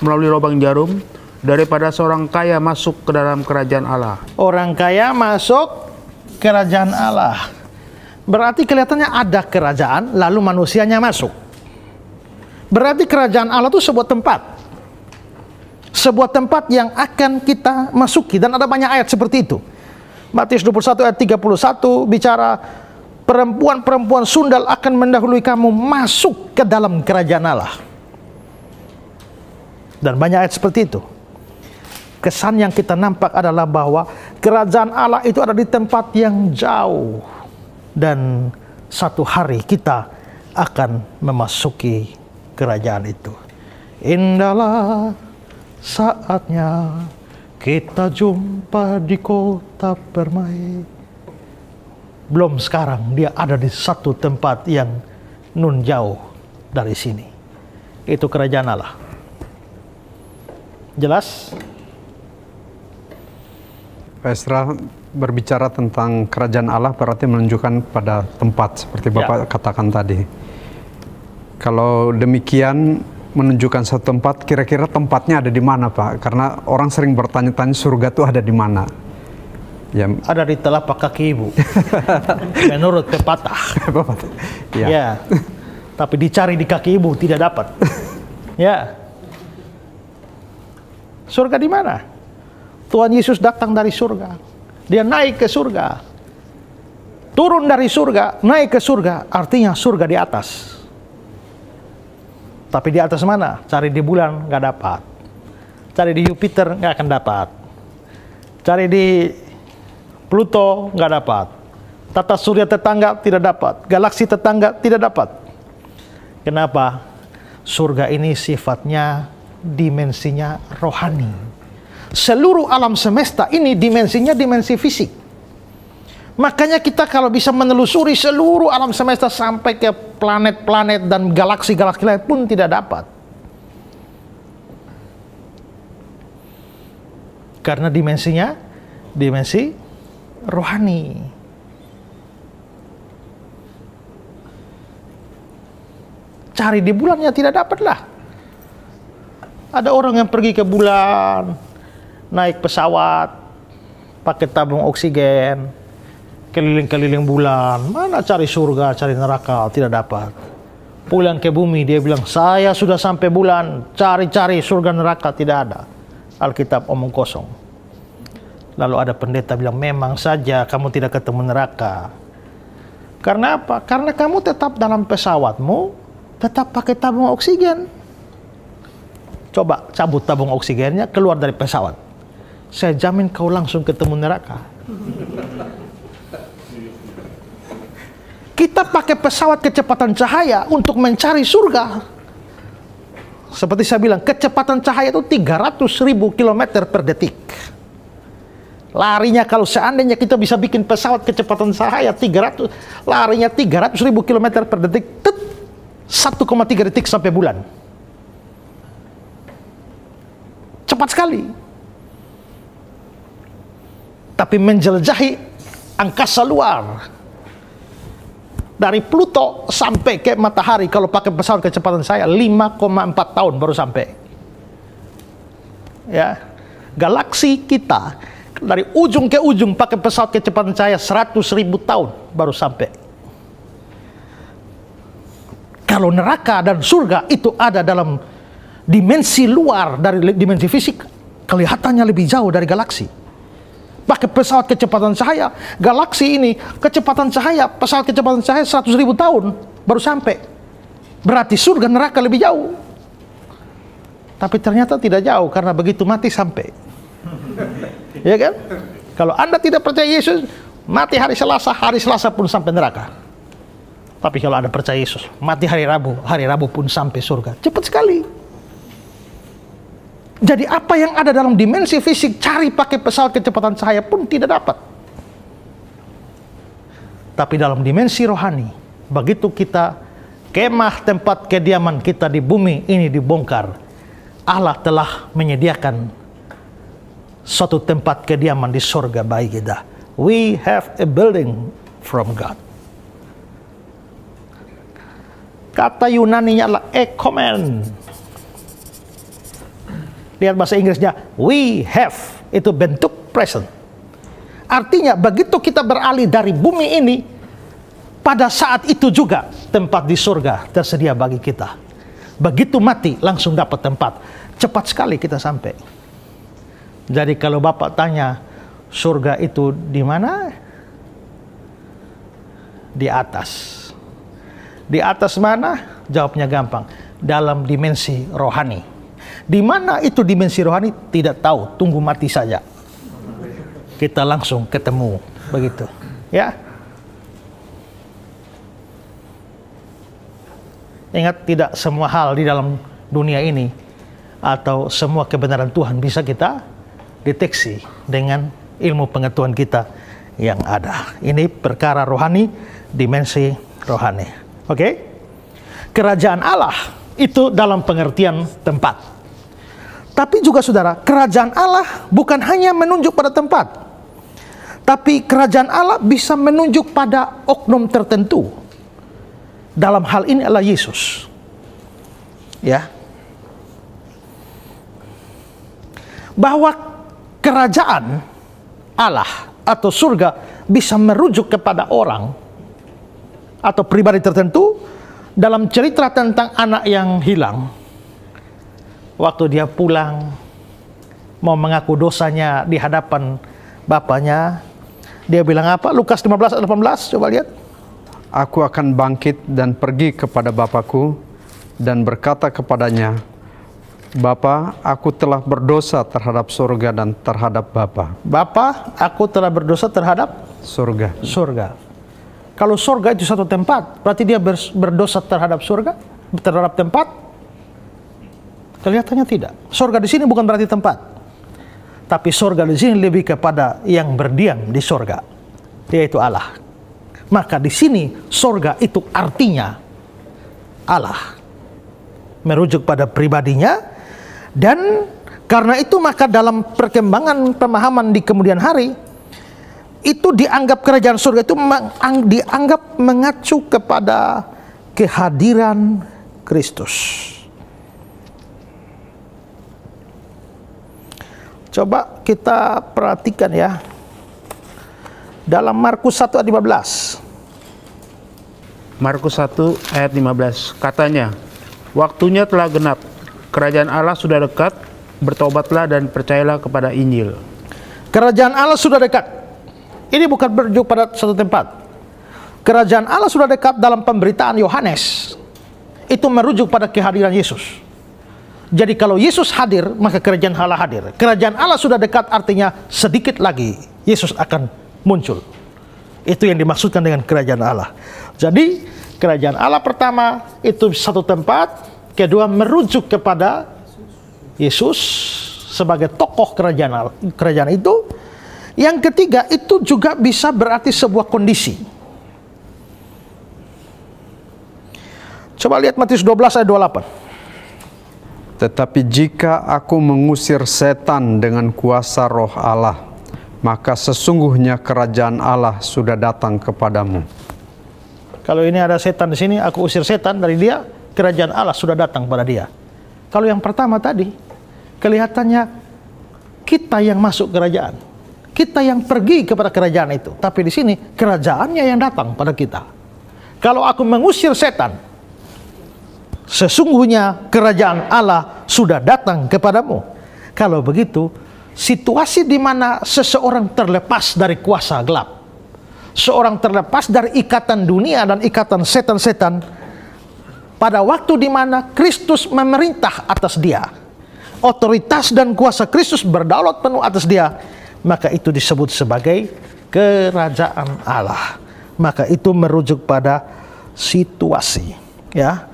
melalui lubang jarum daripada seorang kaya masuk ke dalam kerajaan Allah. Orang kaya masuk kerajaan Allah. Berarti kelihatannya ada kerajaan, lalu manusianya masuk. Berarti kerajaan Allah itu sebuah tempat. Sebuah tempat yang akan kita masuki. Dan ada banyak ayat seperti itu. Matius 21 ayat 31 bicara perempuan-perempuan sundal akan mendahului kamu masuk ke dalam kerajaan Allah. Dan banyak ayat seperti itu. Kesan yang kita nampak adalah bahwa kerajaan Allah itu ada di tempat yang jauh. Dan satu hari kita akan memasuki kerajaan itu. Indahlah saatnya kita jumpa di kota permai. Belum sekarang, dia ada di satu tempat yang nun jauh dari sini. Itu kerajaan Allah. Jelas? Pak Esra, berbicara tentang kerajaan Allah berarti menunjukkan pada tempat seperti Bapak katakan tadi. Kalau demikian menunjukkan satu tempat, kira-kira tempatnya ada di mana, Pak? Karena orang sering bertanya-tanya surga itu ada di mana. Ya. Ada di telapak kaki ibu. Menurut pepatah. Ya. Tapi dicari di kaki ibu tidak dapat. Ya. Surga di mana? Tuhan Yesus datang dari surga. Dia naik ke surga. Turun dari surga, naik ke surga. Artinya surga di atas. Tapi di atas mana? Cari di bulan, nggak dapat. Cari di Jupiter, nggak akan dapat. Cari di Pluto, nggak dapat. Tata surya tetangga, tidak dapat. Galaksi tetangga, tidak dapat. Kenapa? Surga ini sifatnya, dimensinya rohani. Seluruh alam semesta ini dimensinya dimensi fisik. Makanya kita kalau bisa menelusuri seluruh alam semesta sampai ke planet-planet dan galaksi-galaksi lain pun tidak dapat. Karena dimensinya dimensi rohani. Cari di bulannya tidak dapatlah. Ada orang yang pergi ke bulan, naik pesawat, pakai tabung oksigen, keliling-keliling bulan. Mana cari surga, cari neraka, tidak dapat. pulang ke bumi, dia bilang, saya sudah sampai bulan, cari-cari surga neraka, tidak ada. Alkitab omong kosong. Lalu ada pendeta bilang, memang saja kamu tidak ketemu neraka. Karena apa? Karena kamu tetap dalam pesawatmu, tetap pakai tabung oksigen. Coba cabut tabung oksigennya, keluar dari pesawat. Saya jamin kau langsung ketemu neraka. Kita pakai pesawat kecepatan cahaya untuk mencari surga. Seperti saya bilang, kecepatan cahaya itu 300.000 km per detik. Larinya kalau seandainya kita bisa bikin pesawat kecepatan cahaya 300, larinya 300.000 km per detik, 1,3 detik sampai bulan. Cepat sekali. Tapi menjelajahi angkasa luar. Dari Pluto sampai ke matahari kalau pakai pesawat kecepatan saya 5,4 tahun baru sampai. Ya. Galaksi kita dari ujung ke ujung pakai pesawat kecepatan cahaya 100.000 tahun baru sampai. Kalau neraka dan surga itu ada dalam dimensi luar dari dimensi fisik, kelihatannya lebih jauh dari galaksi. Pakai pesawat kecepatan cahaya, galaksi ini kecepatan cahaya, pesawat kecepatan cahaya 100.000 tahun baru sampai. Berarti surga neraka lebih jauh. Tapi ternyata tidak jauh, karena begitu mati sampai. Ya kan? Kalau Anda tidak percaya Yesus, mati hari Selasa pun sampai neraka. Tapi kalau Anda percaya Yesus, mati hari Rabu pun sampai surga. Cepat sekali. Jadi apa yang ada dalam dimensi fisik, cari pakai pesawat kecepatan cahaya pun tidak dapat. Tapi dalam dimensi rohani, begitu kita kemah tempat kediaman kita di bumi ini dibongkar, Allah telah menyediakan suatu tempat kediaman di surga bagi kita. We have a building from God. Kata Yunaninya adalah ekomen. Lihat bahasa Inggrisnya, we have, itu bentuk present. Artinya begitu kita beralih dari bumi ini, pada saat itu juga tempat di surga tersedia bagi kita. Begitu mati langsung dapat tempat. Cepat sekali kita sampai. Jadi kalau Bapak tanya, surga itu di mana? Di atas. Di atas mana? Jawabnya gampang. Dalam dimensi rohani. Di mana itu dimensi rohani? Tidak tahu, tunggu mati saja. Kita langsung ketemu, begitu. Ya. Ingat, tidak semua hal di dalam dunia ini atau semua kebenaran Tuhan bisa kita deteksi dengan ilmu pengetahuan kita yang ada. Ini perkara rohani, dimensi rohani. Oke? Kerajaan Allah itu dalam pengertian tempat. Tapi juga saudara, kerajaan Allah bukan hanya menunjuk pada tempat, tapi kerajaan Allah bisa menunjuk pada oknum tertentu. Dalam hal ini adalah Yesus. Ya. Bahwa kerajaan Allah atau surga bisa merujuk kepada orang atau pribadi tertentu dalam cerita tentang anak yang hilang. Waktu dia pulang, mau mengaku dosanya di hadapan bapaknya, dia bilang apa? Lukas 15 ayat 18, coba lihat. Aku akan bangkit dan pergi kepada Bapakku dan berkata kepadanya, Bapa, aku telah berdosa terhadap surga dan terhadap Bapa. Bapa, aku telah berdosa terhadap surga. Surga. Kalau surga itu satu tempat, berarti dia berdosa terhadap surga, terhadap tempat? Kelihatannya tidak. Surga di sini bukan berarti tempat, tapi surga di sini lebih kepada yang berdiam di surga, yaitu Allah. Maka di sini surga itu artinya Allah, merujuk pada pribadinya. Dan karena itu maka dalam perkembangan pemahaman di kemudian hari, itu dianggap kerajaan surga itu dianggap mengacu kepada kehadiran Kristus. Coba kita perhatikan ya. Dalam Markus 1 ayat 15. Markus 1 ayat 15. Katanya, waktunya telah genap, kerajaan Allah sudah dekat, bertobatlah dan percayalah kepada Injil. Kerajaan Allah sudah dekat. Ini bukan merujuk pada satu tempat. Kerajaan Allah sudah dekat dalam pemberitaan Yohanes. Itu merujuk pada kehadiran Yesus. Jadi kalau Yesus hadir, maka kerajaan Allah hadir. Kerajaan Allah sudah dekat artinya sedikit lagi Yesus akan muncul. Itu yang dimaksudkan dengan kerajaan Allah. Jadi kerajaan Allah pertama itu satu tempat, kedua merujuk kepada Yesus sebagai tokoh kerajaan itu. Yang ketiga itu juga bisa berarti sebuah kondisi. Coba lihat Matius 12 ayat 28. Tetapi jika aku mengusir setan dengan kuasa roh Allah, maka sesungguhnya kerajaan Allah sudah datang kepadamu. Kalau ini ada setan di sini, aku usir setan dari dia, kerajaan Allah sudah datang pada dia. Kalau yang pertama tadi, kelihatannya kita yang masuk kerajaan. Kita yang pergi kepada kerajaan itu. Tapi di sini, kerajaannya yang datang pada kita. Kalau aku mengusir setan, sesungguhnya kerajaan Allah sudah datang kepadamu. Kalau begitu, situasi di mana seseorang terlepas dari kuasa gelap, seorang terlepas dari ikatan dunia dan ikatan setan-setan, pada waktu di mana Kristus memerintah atas dia, otoritas dan kuasa Kristus berdaulat penuh atas dia, maka itu disebut sebagai kerajaan Allah. Maka itu merujuk pada situasi, ya.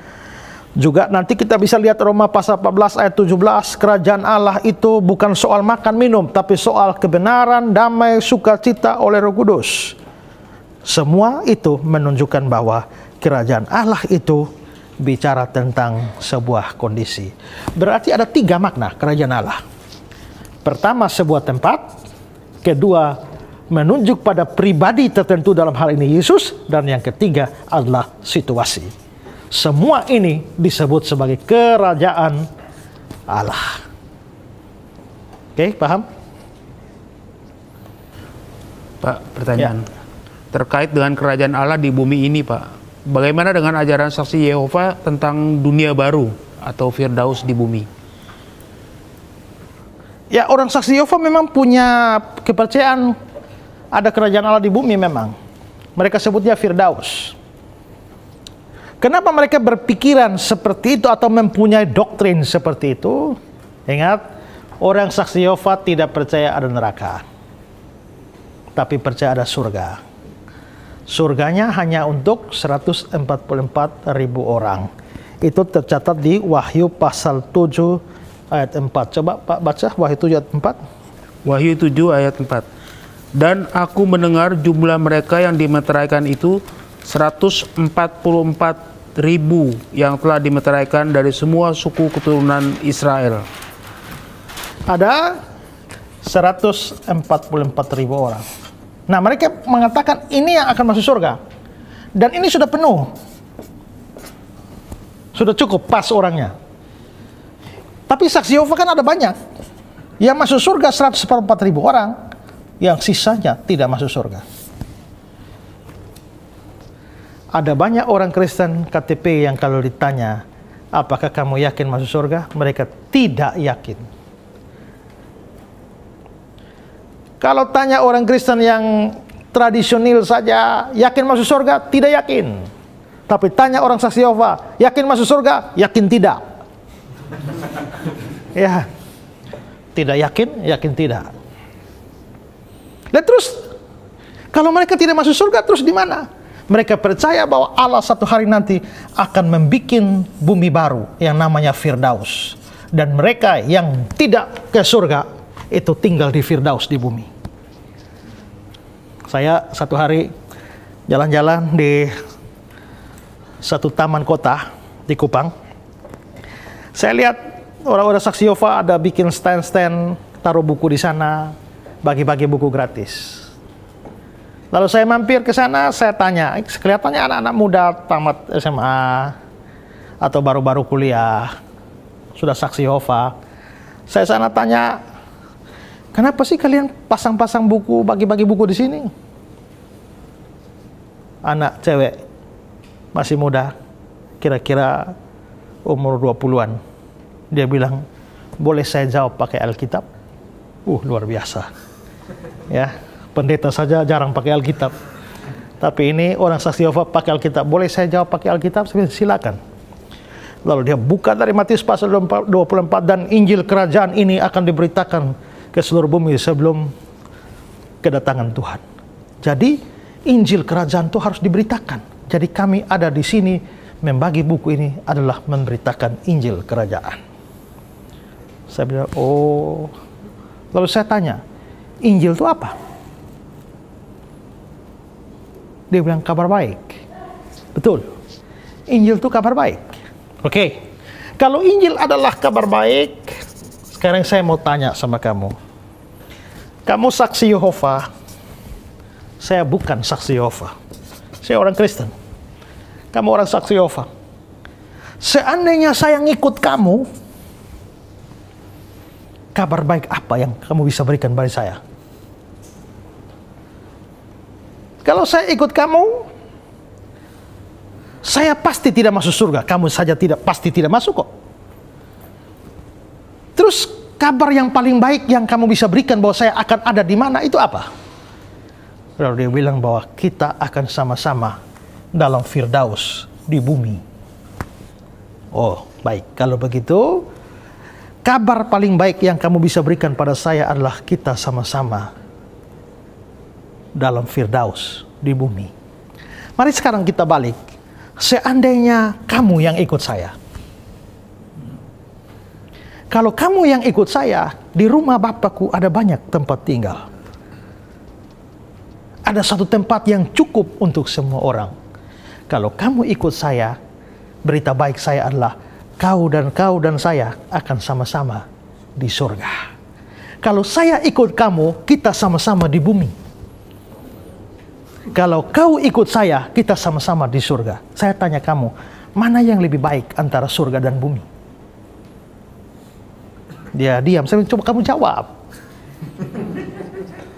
Juga nanti kita bisa lihat Roma pasal 14 ayat 17, kerajaan Allah itu bukan soal makan minum, tapi soal kebenaran, damai, sukacita oleh Roh Kudus. Semua itu menunjukkan bahwa kerajaan Allah itu bicara tentang sebuah kondisi. Berarti ada 3 makna kerajaan Allah. Pertama, sebuah tempat. Kedua, menunjuk pada pribadi tertentu, dalam hal ini Yesus. Dan yang ketiga adalah situasi. Semua ini disebut sebagai kerajaan Allah. Oke, paham? Pak, pertanyaan. Ya. Terkait dengan kerajaan Allah di bumi ini, Pak. Bagaimana dengan ajaran saksi Yehova tentang dunia baru atau Firdaus di bumi? Ya, orang saksi Yehova memang punya kepercayaan ada kerajaan Allah di bumi memang. Mereka sebutnya Firdaus. Kenapa mereka berpikiran seperti itu atau mempunyai doktrin seperti itu? Ingat, orang saksi Yehova tidak percaya ada neraka, tapi percaya ada surga. Surganya hanya untuk 144.000 orang. Itu tercatat di Wahyu pasal 7 ayat 4. Coba Pak baca Wahyu 7 ayat 4. Wahyu 7 ayat 4. Dan aku mendengar jumlah mereka yang dimeteraikan itu 144.000 yang telah dimeteraikan dari semua suku keturunan Israel. Ada 144.000 orang. Nah, mereka mengatakan ini yang akan masuk surga. Dan ini sudah penuh. Sudah cukup pas orangnya. Tapi saksi Yehova kan ada banyak. Yang masuk surga 144.000 orang. Yang sisanya tidak masuk surga. Ada banyak orang Kristen KTP yang kalau ditanya, apakah kamu yakin masuk surga? Mereka tidak yakin. Kalau tanya orang Kristen yang tradisional saja, yakin masuk surga? Tidak yakin. Tapi tanya orang saksi Yehova, yakin masuk surga? Yakin tidak. Ya, tidak yakin, yakin tidak. Dan terus, kalau mereka tidak masuk surga, terus di mana? Mereka percaya bahwa Allah satu hari nanti akan membuat bumi baru yang namanya Firdaus. Dan mereka yang tidak ke surga, itu tinggal di Firdaus di bumi. Saya satu hari jalan-jalan di satu taman kota di Kupang. Saya lihat orang-orang saksi Yehova ada bikin stand-stand, taruh buku di sana, bagi-bagi buku gratis. Lalu saya mampir ke sana, saya tanya, kelihatannya anak-anak muda tamat SMA atau baru-baru kuliah, sudah saksi Yehova. Saya sana tanya, kenapa sih kalian pasang-pasang buku, bagi-bagi buku di sini? Anak cewek masih muda, kira-kira umur 20-an. Dia bilang, boleh saya jawab pakai Alkitab? Luar biasa. Ya, pendeta saja jarang pakai Alkitab. Tapi ini orang saksi Yehova pakai Alkitab. Boleh saya jawab pakai Alkitab? Silakan. Lalu dia buka dari Matius pasal 24, dan Injil kerajaan ini akan diberitakan ke seluruh bumi sebelum kedatangan Tuhan. Jadi Injil kerajaan itu harus diberitakan. Jadi kami ada di sini membagi buku ini adalah memberitakan Injil kerajaan. Saya bilang, oh. Lalu saya tanya, Injil itu apa? Dia bilang kabar baik. Betul. Injil itu kabar baik. Oke. Kalau Injil adalah kabar baik, sekarang saya mau tanya sama kamu. Kamu saksi Yehova. Saya bukan saksi Yehova. Saya orang Kristen. Kamu orang saksi Yehova. Seandainya saya ngikut kamu, kabar baik apa yang kamu bisa berikan bagi saya? Kalau saya ikut kamu, saya pasti tidak masuk surga. Kamu saja pasti tidak masuk kok. Terus kabar yang paling baik yang kamu bisa berikan bahwa saya akan ada di mana itu apa? Lalu dia bilang bahwa kita akan sama-sama dalam Firdaus di bumi. Oh, baik. Kalau begitu, kabar paling baik yang kamu bisa berikan pada saya adalah kita sama-sama dalam Firdaus di bumi. Mari sekarang kita balik. Seandainya kamu yang ikut saya. Kalau kamu yang ikut saya, di rumah Bapakku ada banyak tempat tinggal. Ada satu tempat yang cukup untuk semua orang. Kalau kamu ikut saya, berita baik saya adalah kau dan saya akan sama-sama di surga. Kalau saya ikut kamu, kita sama-sama di bumi. Kalau kau ikut saya, kita sama-sama di surga. Saya tanya kamu, mana yang lebih baik antara surga dan bumi? Dia diam. Saya coba kamu jawab.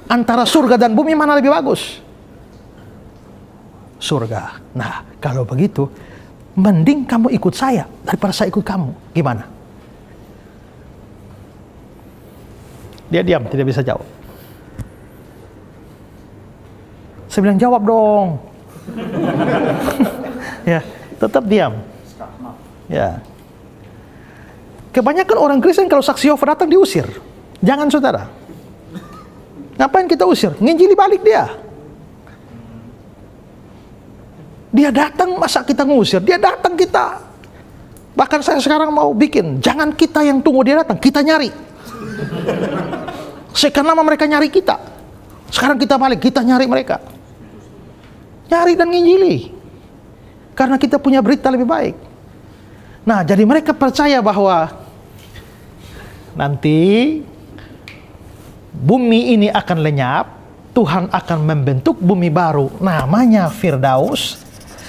Antara surga dan bumi mana lebih bagus? Surga. Nah, kalau begitu, mending kamu ikut saya daripada saya ikut kamu. Gimana? Dia diam, tidak bisa jawab. Saya bilang jawab dong. Ya, tetap diam. Ya. Kebanyakan orang Kristen kalau saksi Yehova datang diusir. Jangan saudara. Ngapain kita usir? Nginjili balik dia. Dia datang, masa kita ngusir? Dia datang kita. Bahkan saya sekarang mau bikin, jangan kita yang tunggu dia datang, kita nyari. Sekian lama mereka nyari kita. Sekarang kita balik, kita nyari mereka. Nyari dan nginjili. Karena kita punya berita lebih baik. Nah, jadi mereka percaya bahwa nanti bumi ini akan lenyap, Tuhan akan membentuk bumi baru, namanya Firdaus.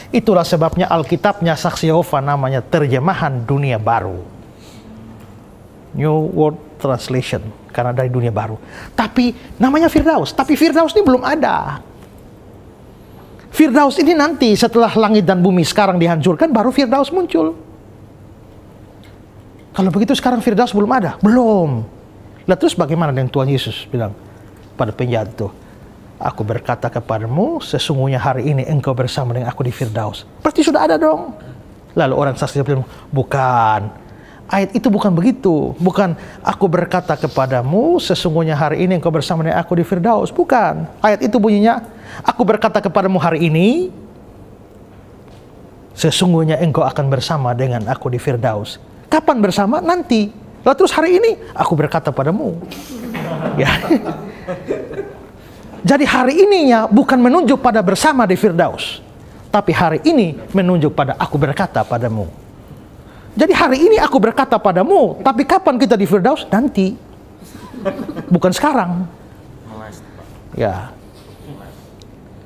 Itulah sebabnya Alkitabnya saksi Yehova namanya terjemahan dunia baru. New World Translation, karena dari dunia baru. Tapi namanya Firdaus, tapi Firdaus ini belum ada. Firdaus ini nanti setelah langit dan bumi sekarang dihancurkan, baru Firdaus muncul. Kalau begitu sekarang Firdaus belum ada? Belum. Lah terus bagaimana dengan Tuhan Yesus bilang pada penjahat itu, aku berkata kepadamu, sesungguhnya hari ini engkau bersama dengan aku di Firdaus. Berarti sudah ada dong. Lalu orang saksi bilang, bukan. Ayat itu bukan begitu. Bukan, aku berkata kepadamu, sesungguhnya hari ini engkau bersama dengan aku di Firdaus. Bukan. Ayat itu bunyinya, aku berkata kepadamu hari ini, sesungguhnya engkau akan bersama dengan aku di Firdaus. Kapan bersama? Nanti. Lalu terus hari ini, aku berkata padamu. Ya. Jadi hari ininya bukan menunjuk pada bersama di Firdaus. Tapi hari ini menunjuk pada aku berkata padamu. Jadi hari ini aku berkata padamu. Tapi kapan kita di Firdaus? Nanti. Bukan sekarang. Ya.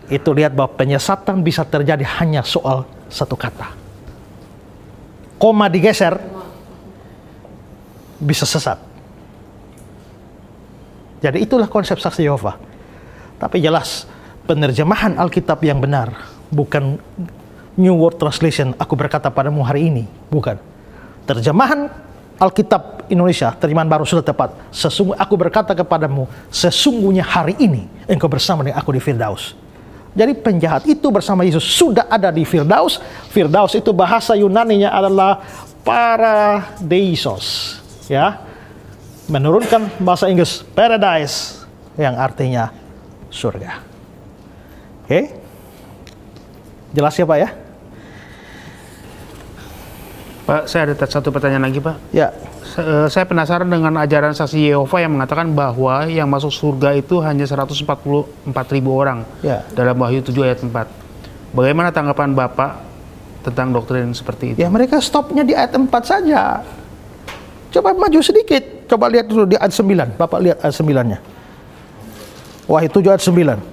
Itu lihat bahwa penyesatan bisa terjadi hanya soal satu kata. Koma digeser, bisa sesat. Jadi itulah konsep saksi Yehova. Tapi jelas penerjemahan Alkitab yang benar bukan New World Translation, aku berkata padamu hari ini. Bukan. Terjemahan Alkitab Indonesia, terjemahan baru sudah tepat. Aku berkata kepadamu, sesungguhnya hari ini engkau bersama dengan aku di Firdaus. Jadi penjahat itu bersama Yesus sudah ada di Firdaus. Firdaus itu bahasa Yunaninya adalah paradeisos, ya. Menurunkan bahasa Inggris paradise yang artinya surga. Oke? Jelas ya Pak ya? Pak, saya ada satu pertanyaan lagi, Pak. Ya. Saya penasaran dengan ajaran saksi Yehova yang mengatakan bahwa yang masuk surga itu hanya 144.000 orang, Ya. dalam Wahyu 7 ayat 4. Bagaimana tanggapan Bapak tentang doktrin seperti itu? Ya mereka stopnya di ayat 4 saja. Coba maju sedikit. Coba lihat dulu di ayat 9. Bapak lihat ayat 9-nya. Wahyu 7 ayat 9.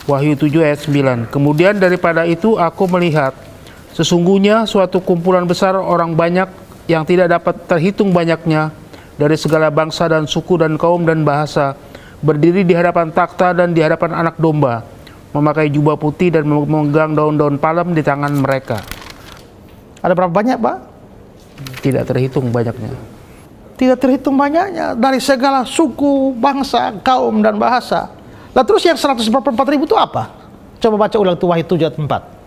Wahyu 7 ayat 9. Kemudian daripada itu aku melihat sesungguhnya suatu kumpulan besar orang banyak yang tidak dapat terhitung banyaknya dari segala bangsa dan suku dan kaum dan bahasa berdiri di hadapan takhta dan di hadapan anak domba, memakai jubah putih dan memegang daun-daun palem di tangan mereka. Ada berapa banyak Pak? Tidak terhitung banyaknya. Tidak terhitung banyaknya. Dari segala suku, bangsa, kaum, dan bahasa. Lah terus yang 144.000 itu apa? Coba baca ulang tuh Wahyu 7 ayat 4.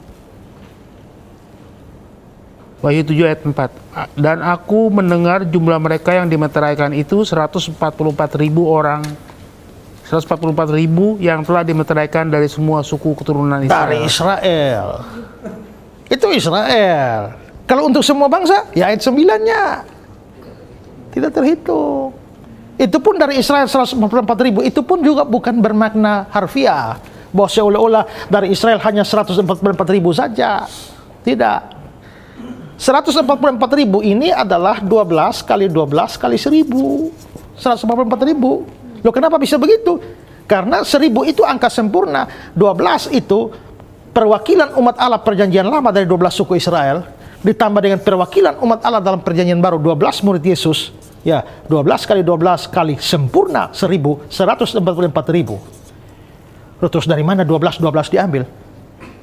Wahyu 7 ayat 4. Dan aku mendengar jumlah mereka yang dimeteraikan itu 144.000 orang. 144.000 yang telah dimeteraikan dari semua suku keturunan Israel. Dari Israel. Itu Israel. Kalau untuk semua bangsa, ya ayat 9-nya. Tidak terhitung. Itu pun dari Israel 144.000. Itu pun juga bukan bermakna harfiah. Bahwa seolah-olah dari Israel hanya 144.000 saja. Tidak. 144.000 ini adalah 12 kali 12 kali 1.000. 144.000. Loh kenapa bisa begitu? Karena 1.000 itu angka sempurna. 12 itu perwakilan umat Allah perjanjian lama dari 12 suku Israel. Ditambah dengan perwakilan umat Allah dalam perjanjian baru 12 murid Yesus. Ya, 12 kali 12 kali sempurna 1.000, 144.000. Terus dari mana 12 diambil?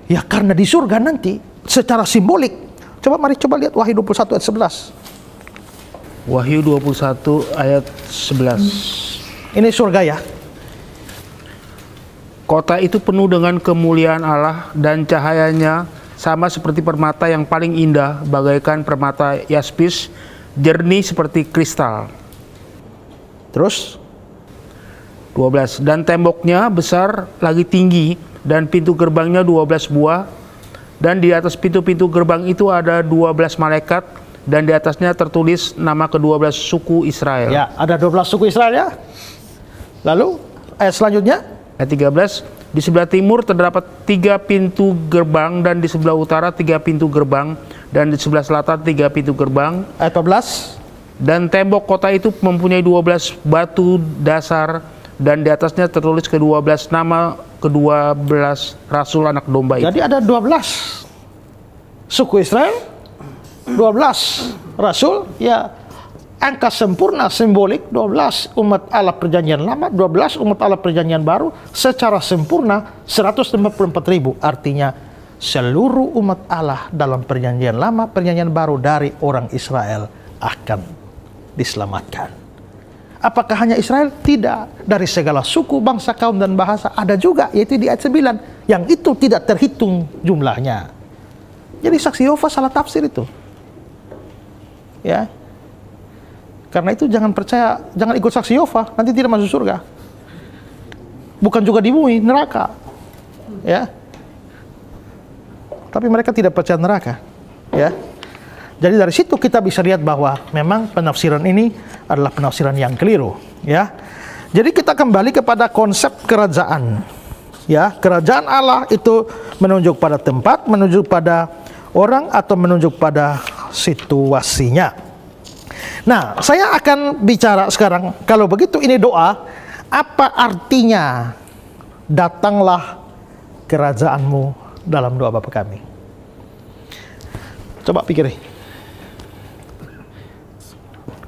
Ya karena di surga nanti secara simbolik. Mari coba lihat Wahyu 21 ayat 11. Wahyu 21 ayat 11. Ini surga ya. Kota itu penuh dengan kemuliaan Allah dan cahayanya sama seperti permata yang paling indah, bagaikan permata yaspis, jernih seperti kristal. Terus 12. Dan temboknya besar lagi tinggi dan pintu gerbangnya 12 buah. Dan di atas pintu-pintu gerbang itu ada 12 malaikat dan di atasnya tertulis nama ke-12 suku Israel. Ya, ada 12 suku Israel ya. Lalu ayat selanjutnya Ayat 13. Di sebelah timur terdapat 3 pintu gerbang dan di sebelah utara 3 pintu gerbang dan di sebelah selatan 3 pintu gerbang. Ayat 14. Dan tembok kota itu mempunyai 12 batu dasar dan di atasnya tertulis ke-12 nama ke-12 rasul anak domba itu. Jadi ada 12 suku Israel, 12 rasul, ya angka sempurna simbolik 12 umat Allah perjanjian lama, 12 umat Allah perjanjian baru secara sempurna 144.000. Artinya seluruh umat Allah dalam perjanjian lama, perjanjian baru dari orang Israel akan diselamatkan. Apakah hanya Israel? Tidak. Dari segala suku, bangsa, kaum, dan bahasa ada juga, yaitu di ayat 9. Yang itu tidak terhitung jumlahnya. Jadi saksi Yehova salah tafsir itu. Ya. Karena itu jangan percaya, jangan ikut saksi Yehova, nanti tidak masuk surga. Bukan juga di bumi, neraka. Ya. Tapi mereka tidak percaya neraka. Ya. Jadi dari situ kita bisa lihat bahwa memang penafsiran ini adalah penafsiran yang keliru, ya. Jadi kita kembali kepada konsep kerajaan. Ya, kerajaan Allah itu menunjuk pada tempat, menunjuk pada orang atau menunjuk pada situasinya. Nah, saya akan bicara sekarang, kalau begitu ini doa, apa artinya datanglah kerajaanmu dalam doa Bapa kami? Coba pikirin.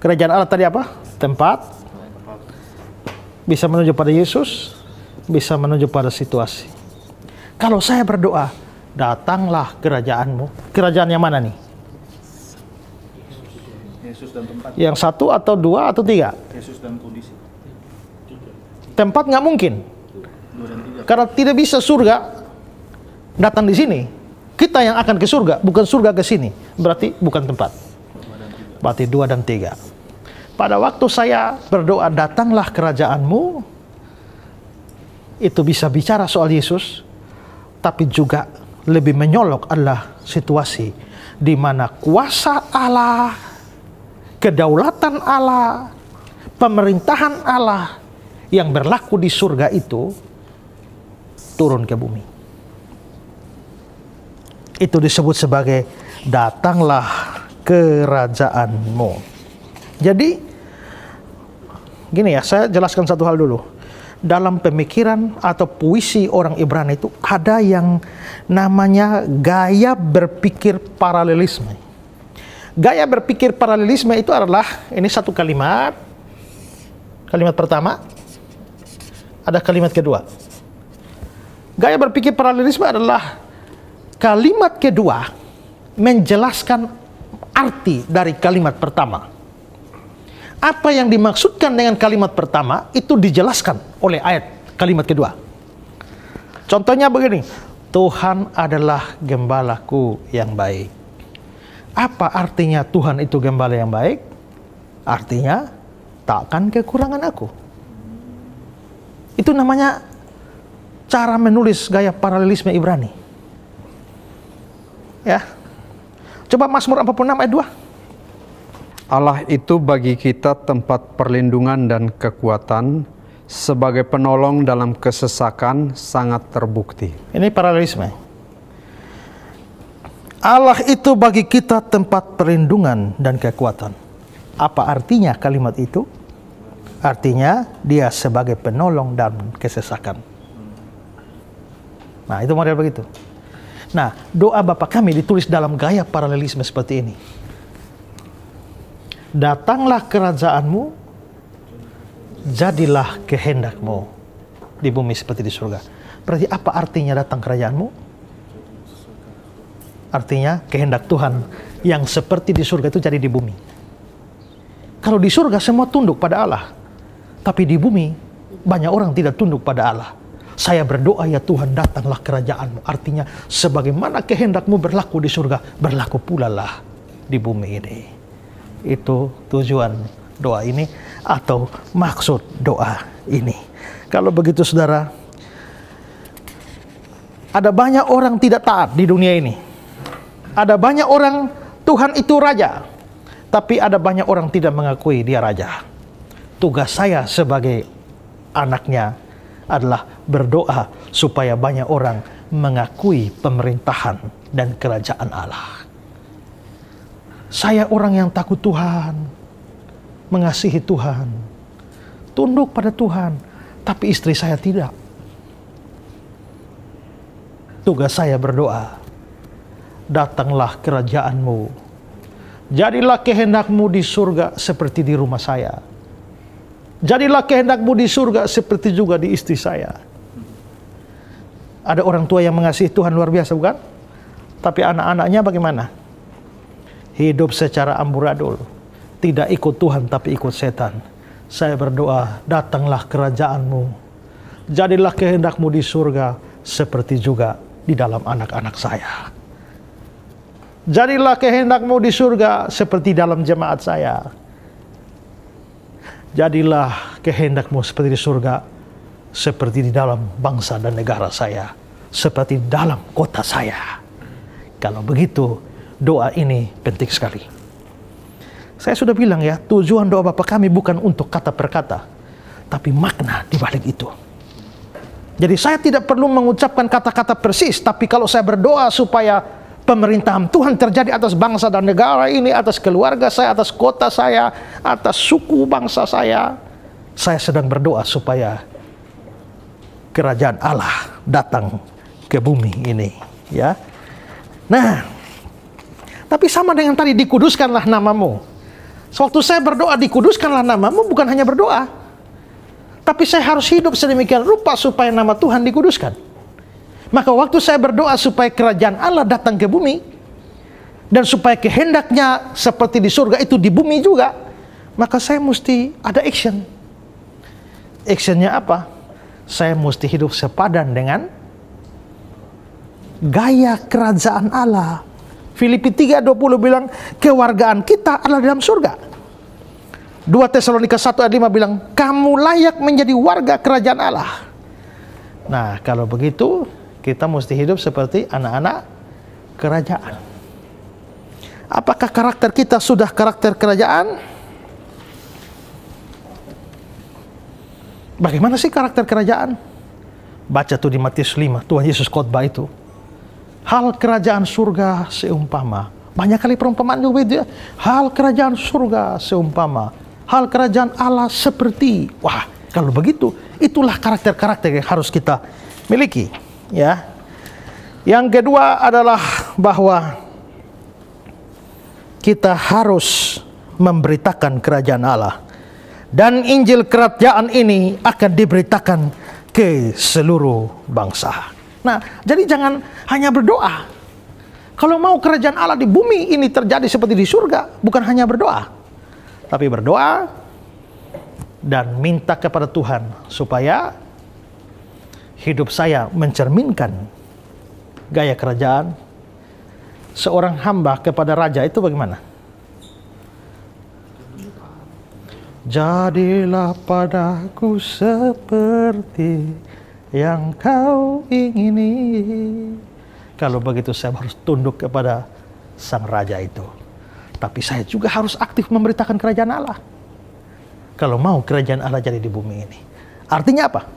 Kerajaan Allah tadi apa? Tempat, bisa menunjuk pada Yesus, bisa menunjuk pada situasi. Kalau saya berdoa, datanglah kerajaanmu. Kerajaan yang mana nih? Yesus dan tempat. Yang satu atau dua atau tiga? Yesus dan kondisi. Tempat nggak mungkin. 2 dan 3. Karena tidak bisa surga datang di sini. Kita yang akan ke surga, bukan surga ke sini. Berarti bukan tempat. Berarti 2 dan 3. Pada waktu saya berdoa, datanglah kerajaanmu, itu bisa bicara soal Yesus, tapi juga lebih menyolok adalah situasi di mana kuasa Allah, kedaulatan Allah, pemerintahan Allah yang berlaku di surga itu turun ke bumi. Itu disebut sebagai datanglah kerajaanmu. Jadi gini ya, saya jelaskan satu hal dulu. Dalam pemikiran atau puisi orang Ibrani itu ada yang namanya gaya berpikir paralelisme. Gaya berpikir paralelisme itu adalah, ini satu kalimat. Kalimat pertama, ada kalimat kedua. Gaya berpikir paralelisme adalah kalimat kedua menjelaskan arti dari kalimat pertama. Apa yang dimaksudkan dengan kalimat pertama itu dijelaskan oleh ayat kalimat kedua. Contohnya begini, Tuhan adalah gembalaku yang baik. Apa artinya Tuhan itu gembala yang baik? Artinya takkan kekurangan aku. Itu namanya cara menulis gaya paralelisme Ibrani. Ya, coba Mazmur 46 ayat 2. Allah itu bagi kita tempat perlindungan dan kekuatan, sebagai penolong dalam kesesakan sangat terbukti. Ini paralelisme. Allah itu bagi kita tempat perlindungan dan kekuatan. Apa artinya kalimat itu? Artinya dia sebagai penolong dalam kesesakan. Nah, itu model begitu. Nah, doa Bapa kami ditulis dalam gaya paralelisme seperti ini. Datanglah kerajaanmu, jadilah kehendakmu di bumi seperti di surga. Berarti apa artinya datang kerajaanmu? Artinya kehendak Tuhan yang seperti di surga itu jadi di bumi. Kalau di surga semua tunduk pada Allah, tapi di bumi banyak orang tidak tunduk pada Allah. Saya berdoa ya Tuhan, datanglah kerajaanmu. Artinya sebagaimana kehendakmu berlaku di surga, berlaku pula lah di bumi ini. Itu tujuan doa ini atau maksud doa ini. Kalau begitu saudara, ada banyak orang tidak taat di dunia ini. Ada banyak orang Tuhan itu raja, tapi ada banyak orang tidak mengakui dia raja. Tugas saya sebagai anaknya adalah berdoa supaya banyak orang mengakui pemerintahan dan kerajaan Allah. Saya orang yang takut Tuhan, mengasihi Tuhan, tunduk pada Tuhan, tapi istri saya tidak. Tugas saya berdoa, datanglah kerajaanmu, jadilah kehendakmu di surga seperti di rumah saya. Jadilah kehendakmu di surga seperti juga di istri saya. Ada orang tua yang mengasihi Tuhan luar biasa, bukan? Tapi anak-anaknya bagaimana? Hidup secara amburadul. Tidak ikut Tuhan tapi ikut setan. Saya berdoa, datanglah kerajaanmu. Jadilah kehendakmu di surga seperti juga di dalam anak-anak saya. Jadilah kehendakmu di surga seperti dalam jemaat saya. Jadilah kehendakmu seperti di surga, seperti di dalam bangsa dan negara saya, seperti di dalam kota saya. Kalau begitu, doa ini penting sekali. Saya sudah bilang ya, tujuan doa Bapa kami bukan untuk kata per kata, tapi makna di balik itu. Jadi saya tidak perlu mengucapkan kata-kata persis, tapi kalau saya berdoa supaya pemerintahan Tuhan terjadi atas bangsa dan negara ini, atas keluarga saya, atas kota saya, atas suku bangsa saya sedang berdoa supaya kerajaan Allah datang ke bumi ini, ya. Nah, tapi sama dengan tadi, dikuduskanlah namamu. Sewaktu saya berdoa dikuduskanlah namamu, bukan hanya berdoa, tapi saya harus hidup sedemikian rupa supaya nama Tuhan dikuduskan. Maka waktu saya berdoa supaya kerajaan Allah datang ke bumi, dan supaya kehendaknya seperti di surga itu di bumi juga, maka saya mesti ada action. Actionnya apa? Saya mesti hidup sepadan dengan gaya kerajaan Allah. Filipi 3:20 bilang, kewargaan kita adalah dalam surga. 2 Tesalonika 1 ayat 5 bilang, kamu layak menjadi warga kerajaan Allah. Nah, kalau begitu, kita mesti hidup seperti anak-anak kerajaan. Apakah karakter kita sudah karakter kerajaan? Bagaimana sih karakter kerajaan? Baca tuh di Matius 5, Tuhan Yesus khotbah itu. Hal kerajaan surga seumpama. Banyak kali perumpamaan juga itu ya. Hal kerajaan surga seumpama. Hal kerajaan Allah seperti. Wah, kalau begitu, itulah karakter-karakter yang harus kita miliki. Ya. Yang kedua adalah bahwa kita harus memberitakan kerajaan Allah. Dan Injil kerajaan ini akan diberitakan ke seluruh bangsa. Nah, jadi jangan hanya berdoa. Kalau mau kerajaan Allah di bumi ini terjadi seperti di surga, bukan hanya berdoa, tapi berdoa dan minta kepada Tuhan supaya hidup saya mencerminkan gaya kerajaan seorang hamba kepada raja itu bagaimana? Jadilah padaku seperti yang kau ingini. Kalau begitu saya harus tunduk kepada sang raja itu. Tapi saya juga harus aktif memberitakan kerajaan Allah. Kalau mau kerajaan Allah jadi di bumi ini. Artinya apa?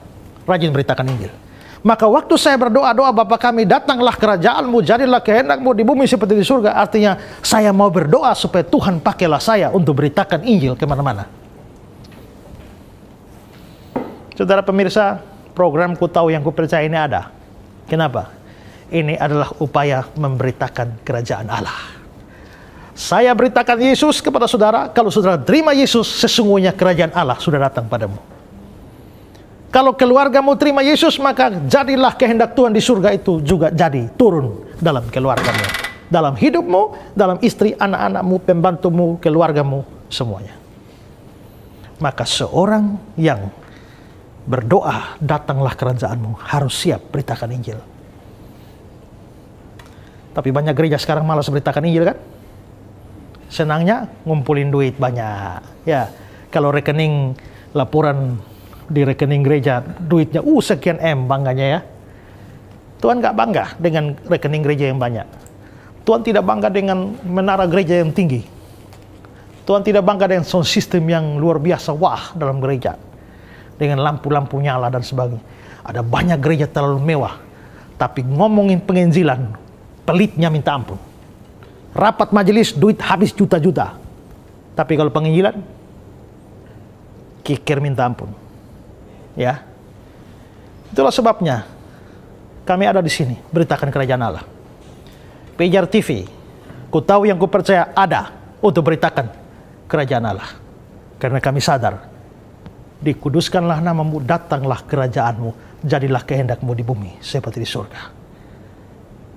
Rajin beritakan Injil. Maka waktu saya berdoa, doa Bapa kami, datanglah kerajaanmu, jadilah kehendakmu di bumi seperti di surga. Artinya saya mau berdoa supaya Tuhan pakailah saya untuk beritakan Injil kemana-mana. Saudara pemirsa, program Ku Tahu Yang Ku Percaya ini ada. Kenapa? Ini adalah upaya memberitakan kerajaan Allah. Saya beritakan Yesus kepada saudara. Kalau saudara terima Yesus, sesungguhnya kerajaan Allah sudah datang padamu. Kalau keluargamu terima Yesus, maka jadilah kehendak Tuhan di surga itu juga jadi turun dalam keluargamu, dalam hidupmu, dalam istri, anak-anakmu, pembantumu, keluargamu, semuanya. Maka seorang yang berdoa, datanglah kerajaanmu, harus siap beritakan Injil. Tapi banyak gereja sekarang malas beritakan Injil kan? Senangnya ngumpulin duit banyak. Ya, kalau rekening, laporan di rekening gereja, duitnya sekian M, bangganya ya. Tuhan gak bangga dengan rekening gereja yang banyak. Tuhan tidak bangga dengan menara gereja yang tinggi. Tuhan tidak bangga dengan sound system yang luar biasa, wah, dalam gereja. Dengan lampu-lampu nyala dan sebagainya. Ada banyak gereja terlalu mewah, tapi ngomongin penginjilan, pelitnya minta ampun. Rapat majelis, duit habis juta-juta. Tapi kalau penginjilan, kikir minta ampun. Ya, itulah sebabnya kami ada di sini, beritakan kerajaan Allah. Pijar TV, Ku Tahu Yang Ku Percaya ada untuk beritakan kerajaan Allah. Karena kami sadar, dikuduskanlah namamu, datanglah kerajaanmu, jadilah kehendakmu di bumi seperti di surga.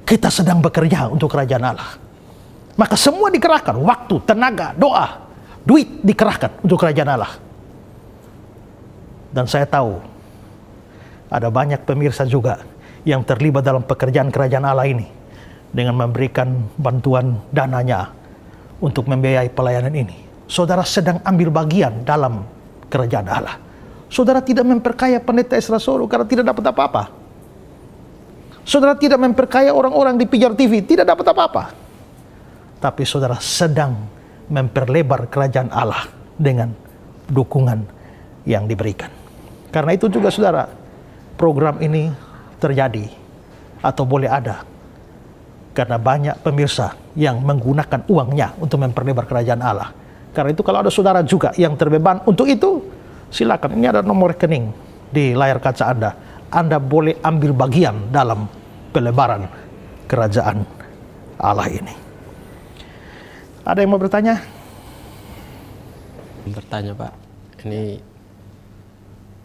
Kita sedang bekerja untuk kerajaan Allah. Maka semua dikerahkan, waktu, tenaga, doa, duit dikerahkan untuk kerajaan Allah. Dan saya tahu ada banyak pemirsa juga yang terlibat dalam pekerjaan kerajaan Allah ini dengan memberikan bantuan dananya untuk membiayai pelayanan ini. Saudara sedang ambil bagian dalam kerajaan Allah. Saudara tidak memperkaya pendeta Esra Soro karena tidak dapat apa-apa. Saudara tidak memperkaya orang-orang di Pijar TV, tidak dapat apa-apa. Tapi saudara sedang memperlebar kerajaan Allah dengan dukungan yang diberikan. Karena itu juga saudara, program ini terjadi atau boleh ada karena banyak pemirsa yang menggunakan uangnya untuk memperlebar kerajaan Allah. Karena itu kalau ada saudara juga yang terbeban untuk itu, silakan. Ini ada nomor rekening di layar kaca Anda. Anda boleh ambil bagian dalam pelebaran kerajaan Allah ini. Ada yang mau bertanya? Bertanya Pak, ini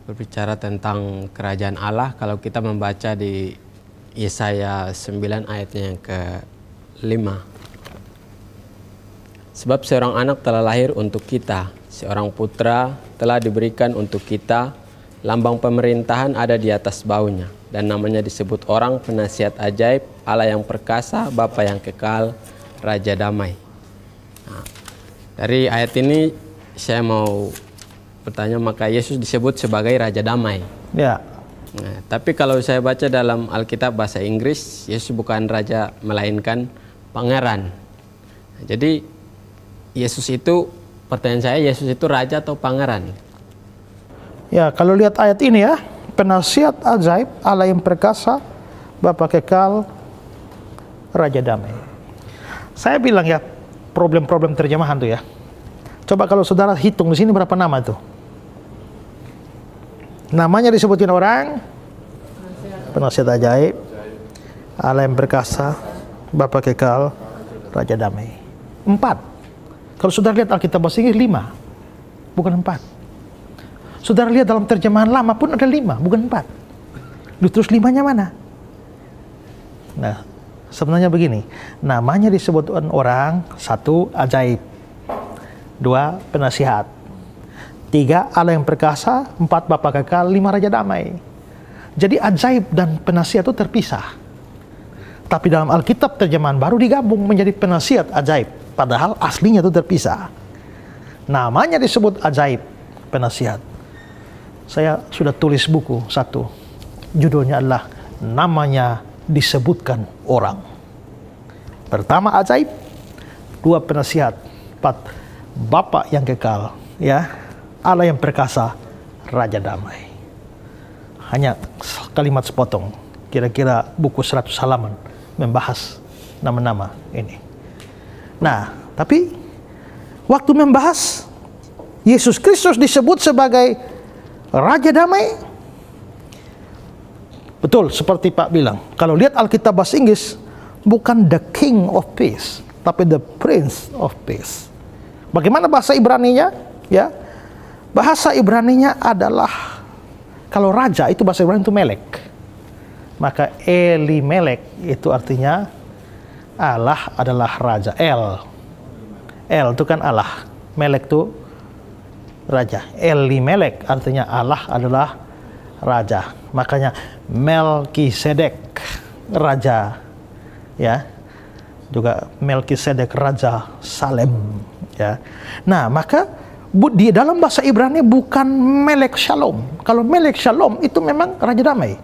berbicara tentang kerajaan Allah. Kalau kita membaca di Yesaya 9 ayatnya yang ke-5. Sebab seorang anak telah lahir untuk kita, seorang putra telah diberikan untuk kita, lambang pemerintahan ada di atas baunya, dan namanya disebut orang penasihat ajaib, Allah yang perkasa, Bapa yang kekal, Raja damai. Nah, dari ayat ini saya mau bertanya, maka Yesus disebut sebagai Raja damai. Ya. Nah, tapi kalau saya baca dalam Alkitab bahasa Inggris, Yesus bukan raja melainkan pangeran. Nah, jadi Yesus itu, pertanyaan saya, Yesus itu raja atau pangeran? Ya, kalau lihat ayat ini ya, penasihat ajaib, Allah yang perkasa, Bapa kekal, Raja damai. Saya bilang ya, problem-problem terjemahan tuh ya. Coba kalau saudara hitung di sini berapa nama tuh? Namanya disebutin orang, penasihat ajaib, Allah yang perkasa, Bapa kekal, Raja damai. 4. Kalau saudara lihat Alkitab bahasa Inggris 5, bukan 4. Saudara lihat dalam terjemahan lama pun ada 5, bukan 4. Terus 5-nya mana? Nah, sebenarnya begini, namanya disebutkan orang, 1 ajaib, 2 penasihat, 3 Allah yang perkasa, 4 Bapa kekal, 5 Raja damai. Jadi ajaib dan penasihat itu terpisah. Tapi dalam Alkitab terjemahan baru digabung menjadi penasihat ajaib. Padahal aslinya itu terpisah. Namanya disebut ajaib, penasihat. Saya sudah tulis buku 1. Judulnya adalah namanya disebutkan orang. Pertama ajaib, 2 penasihat, 4 Bapa yang kekal, ya, Allah yang perkasa, Raja damai. Hanya kalimat sepotong, kira-kira buku 100 halaman membahas nama-nama ini. Nah, tapi waktu membahas Yesus Kristus disebut sebagai Raja damai, betul seperti Pak bilang, kalau lihat Alkitab bahasa Inggris, bukan the King of Peace, tapi the Prince of Peace. Bagaimana bahasa Ibraninya? Ya, bahasa Ibraninya adalah, kalau raja itu bahasa Ibrani itu melek, maka Elimelek itu artinya Allah adalah raja. El itu kan Allah, Melek itu raja. Elimelek artinya Allah adalah raja. Makanya Melkisedek raja, ya, juga Melkisedek raja Salem, ya. Nah, maka di dalam bahasa Ibrani bukan Melek Shalom. Kalau Melek Shalom itu memang Raja damai,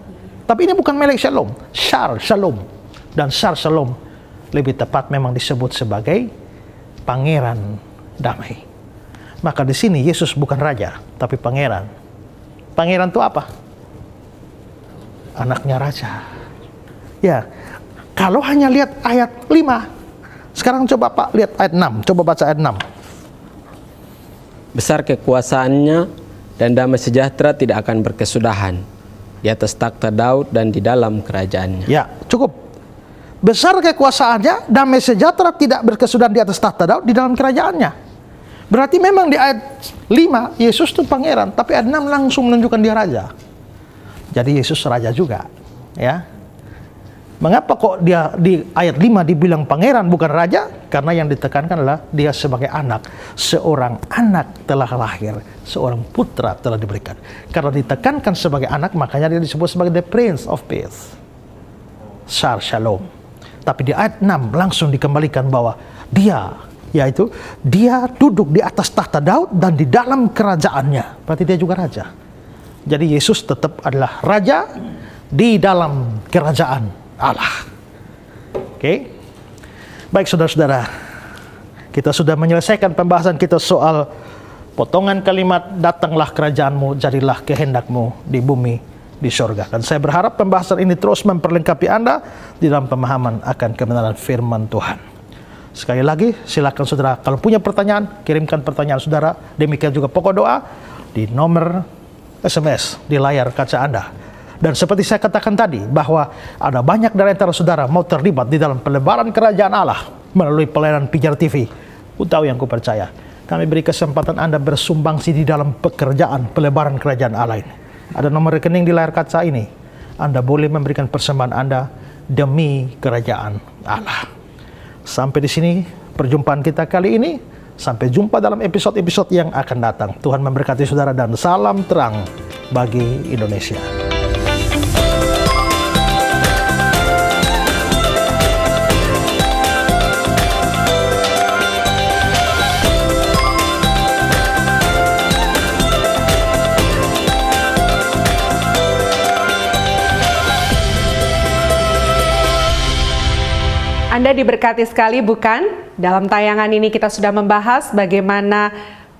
tapi ini bukan Melek Shalom, Shar Shalom. Dan Shar Shalom lebih tepat memang disebut sebagai pangeran damai. Maka di sini Yesus bukan raja, tapi pangeran. Pangeran itu apa? Anaknya raja. Ya, kalau hanya lihat ayat 5, sekarang coba Pak lihat ayat 6, coba baca ayat 6. Besar kekuasaannya dan damai sejahtera tidak akan berkesudahan di atas takhta Daud dan di dalam kerajaannya. Ya, cukup. Besar kekuasaannya, damai sejahtera tidak berkesudahan di atas tahta Daud di dalam kerajaannya. Berarti memang di ayat 5 Yesus itu pangeran, tapi ayat 6 langsung menunjukkan dia raja. Jadi Yesus raja juga, ya. Mengapa kok dia di ayat 5 dibilang pangeran bukan raja? Karena yang ditekankan adalah dia sebagai anak. Seorang anak telah lahir, seorang putra telah diberikan. Karena ditekankan sebagai anak, makanya dia disebut sebagai the Prince of Peace, Shar Shalom. Tapi di ayat 6 langsung dikembalikan bahwa dia, yaitu dia duduk di atas tahta Daud dan di dalam kerajaannya. Berarti dia juga raja. Jadi Yesus tetap adalah raja di dalam kerajaan Allah. Oke. Baik saudara-saudara, kita sudah menyelesaikan pembahasan kita soal potongan kalimat datanglah kerajaanmu, jadilah kehendakmu di bumi di surga. Dan saya berharap pembahasan ini terus memperlengkapi Anda di dalam pemahaman akan kebenaran firman Tuhan. Sekali lagi, silakan saudara, kalau punya pertanyaan, kirimkan pertanyaan saudara. Demikian juga pokok doa di nomor SMS di layar kaca Anda. Dan seperti saya katakan tadi, bahwa ada banyak dari antara saudara mau terlibat di dalam pelebaran kerajaan Allah melalui pelayanan Pijar TV. Ku tahu yang ku percaya. Kami beri kesempatan Anda bersumbangsi di dalam pekerjaan pelebaran kerajaan Allah ini. Ada nomor rekening di layar kaca ini. Anda boleh memberikan persembahan Anda demi kerajaan Allah. Sampai di sini perjumpaan kita kali ini. Sampai jumpa dalam episode-episode yang akan datang. Tuhan memberkati saudara dan salam terang bagi Indonesia. Anda diberkati sekali, bukan? Dalam tayangan ini kita sudah membahas bagaimana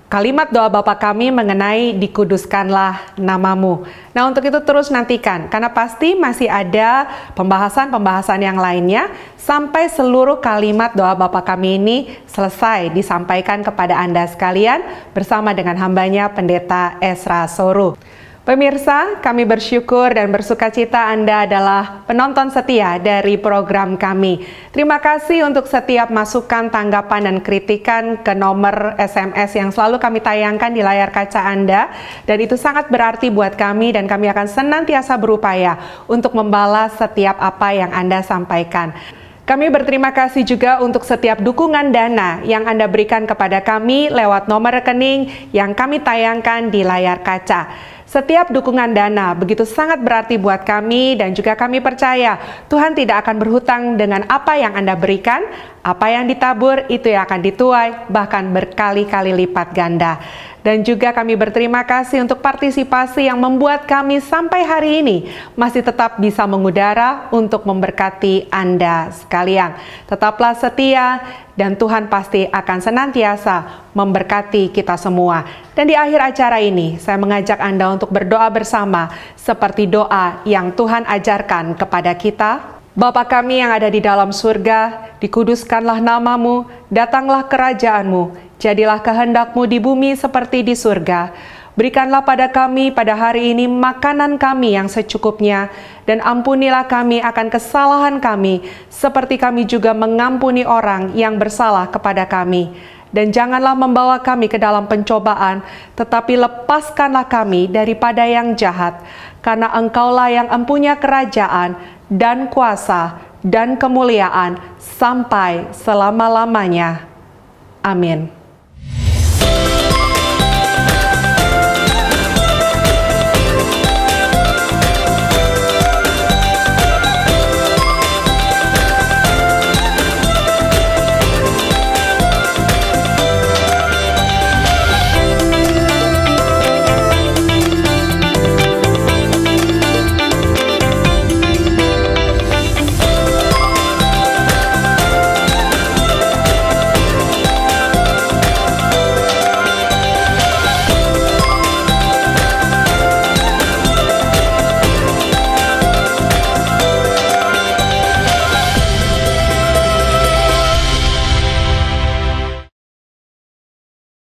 kalimat doa Bapa kami mengenai dikuduskanlah namamu. Nah, untuk itu terus nantikan, karena pasti masih ada pembahasan-pembahasan yang lainnya sampai seluruh kalimat doa Bapa kami ini selesai disampaikan kepada Anda sekalian bersama dengan hambanya Pendeta Esra Soru. Pemirsa, kami bersyukur dan bersukacita Anda adalah penonton setia dari program kami. Terima kasih untuk setiap masukan, tanggapan, dan kritikan ke nomor SMS yang selalu kami tayangkan di layar kaca Anda. Dan itu sangat berarti buat kami dan kami akan senantiasa berupaya untuk membalas setiap apa yang Anda sampaikan. Kami berterima kasih juga untuk setiap dukungan dana yang Anda berikan kepada kami lewat nomor rekening yang kami tayangkan di layar kaca. Setiap dukungan dana begitu sangat berarti buat kami dan juga kami percaya Tuhan tidak akan berhutang dengan apa yang Anda berikan, apa yang ditabur itu yang akan dituai bahkan berkali-kali lipat ganda. Dan juga kami berterima kasih untuk partisipasi yang membuat kami sampai hari ini masih tetap bisa mengudara untuk memberkati Anda sekalian. Tetaplah setia dan Tuhan pasti akan senantiasa memberkati kita semua. Dan di akhir acara ini, saya mengajak Anda untuk berdoa bersama seperti doa yang Tuhan ajarkan kepada kita. Bapa kami yang ada di dalam surga, dikuduskanlah namamu, datanglah kerajaanmu, jadilah kehendak-Mu di bumi seperti di surga. Berikanlah pada kami pada hari ini makanan kami yang secukupnya, dan ampunilah kami akan kesalahan kami, seperti kami juga mengampuni orang yang bersalah kepada kami. Dan janganlah membawa kami ke dalam pencobaan, tetapi lepaskanlah kami daripada yang jahat, karena Engkaulah yang empunya kerajaan, dan kuasa, dan kemuliaan, sampai selama-lamanya. Amin.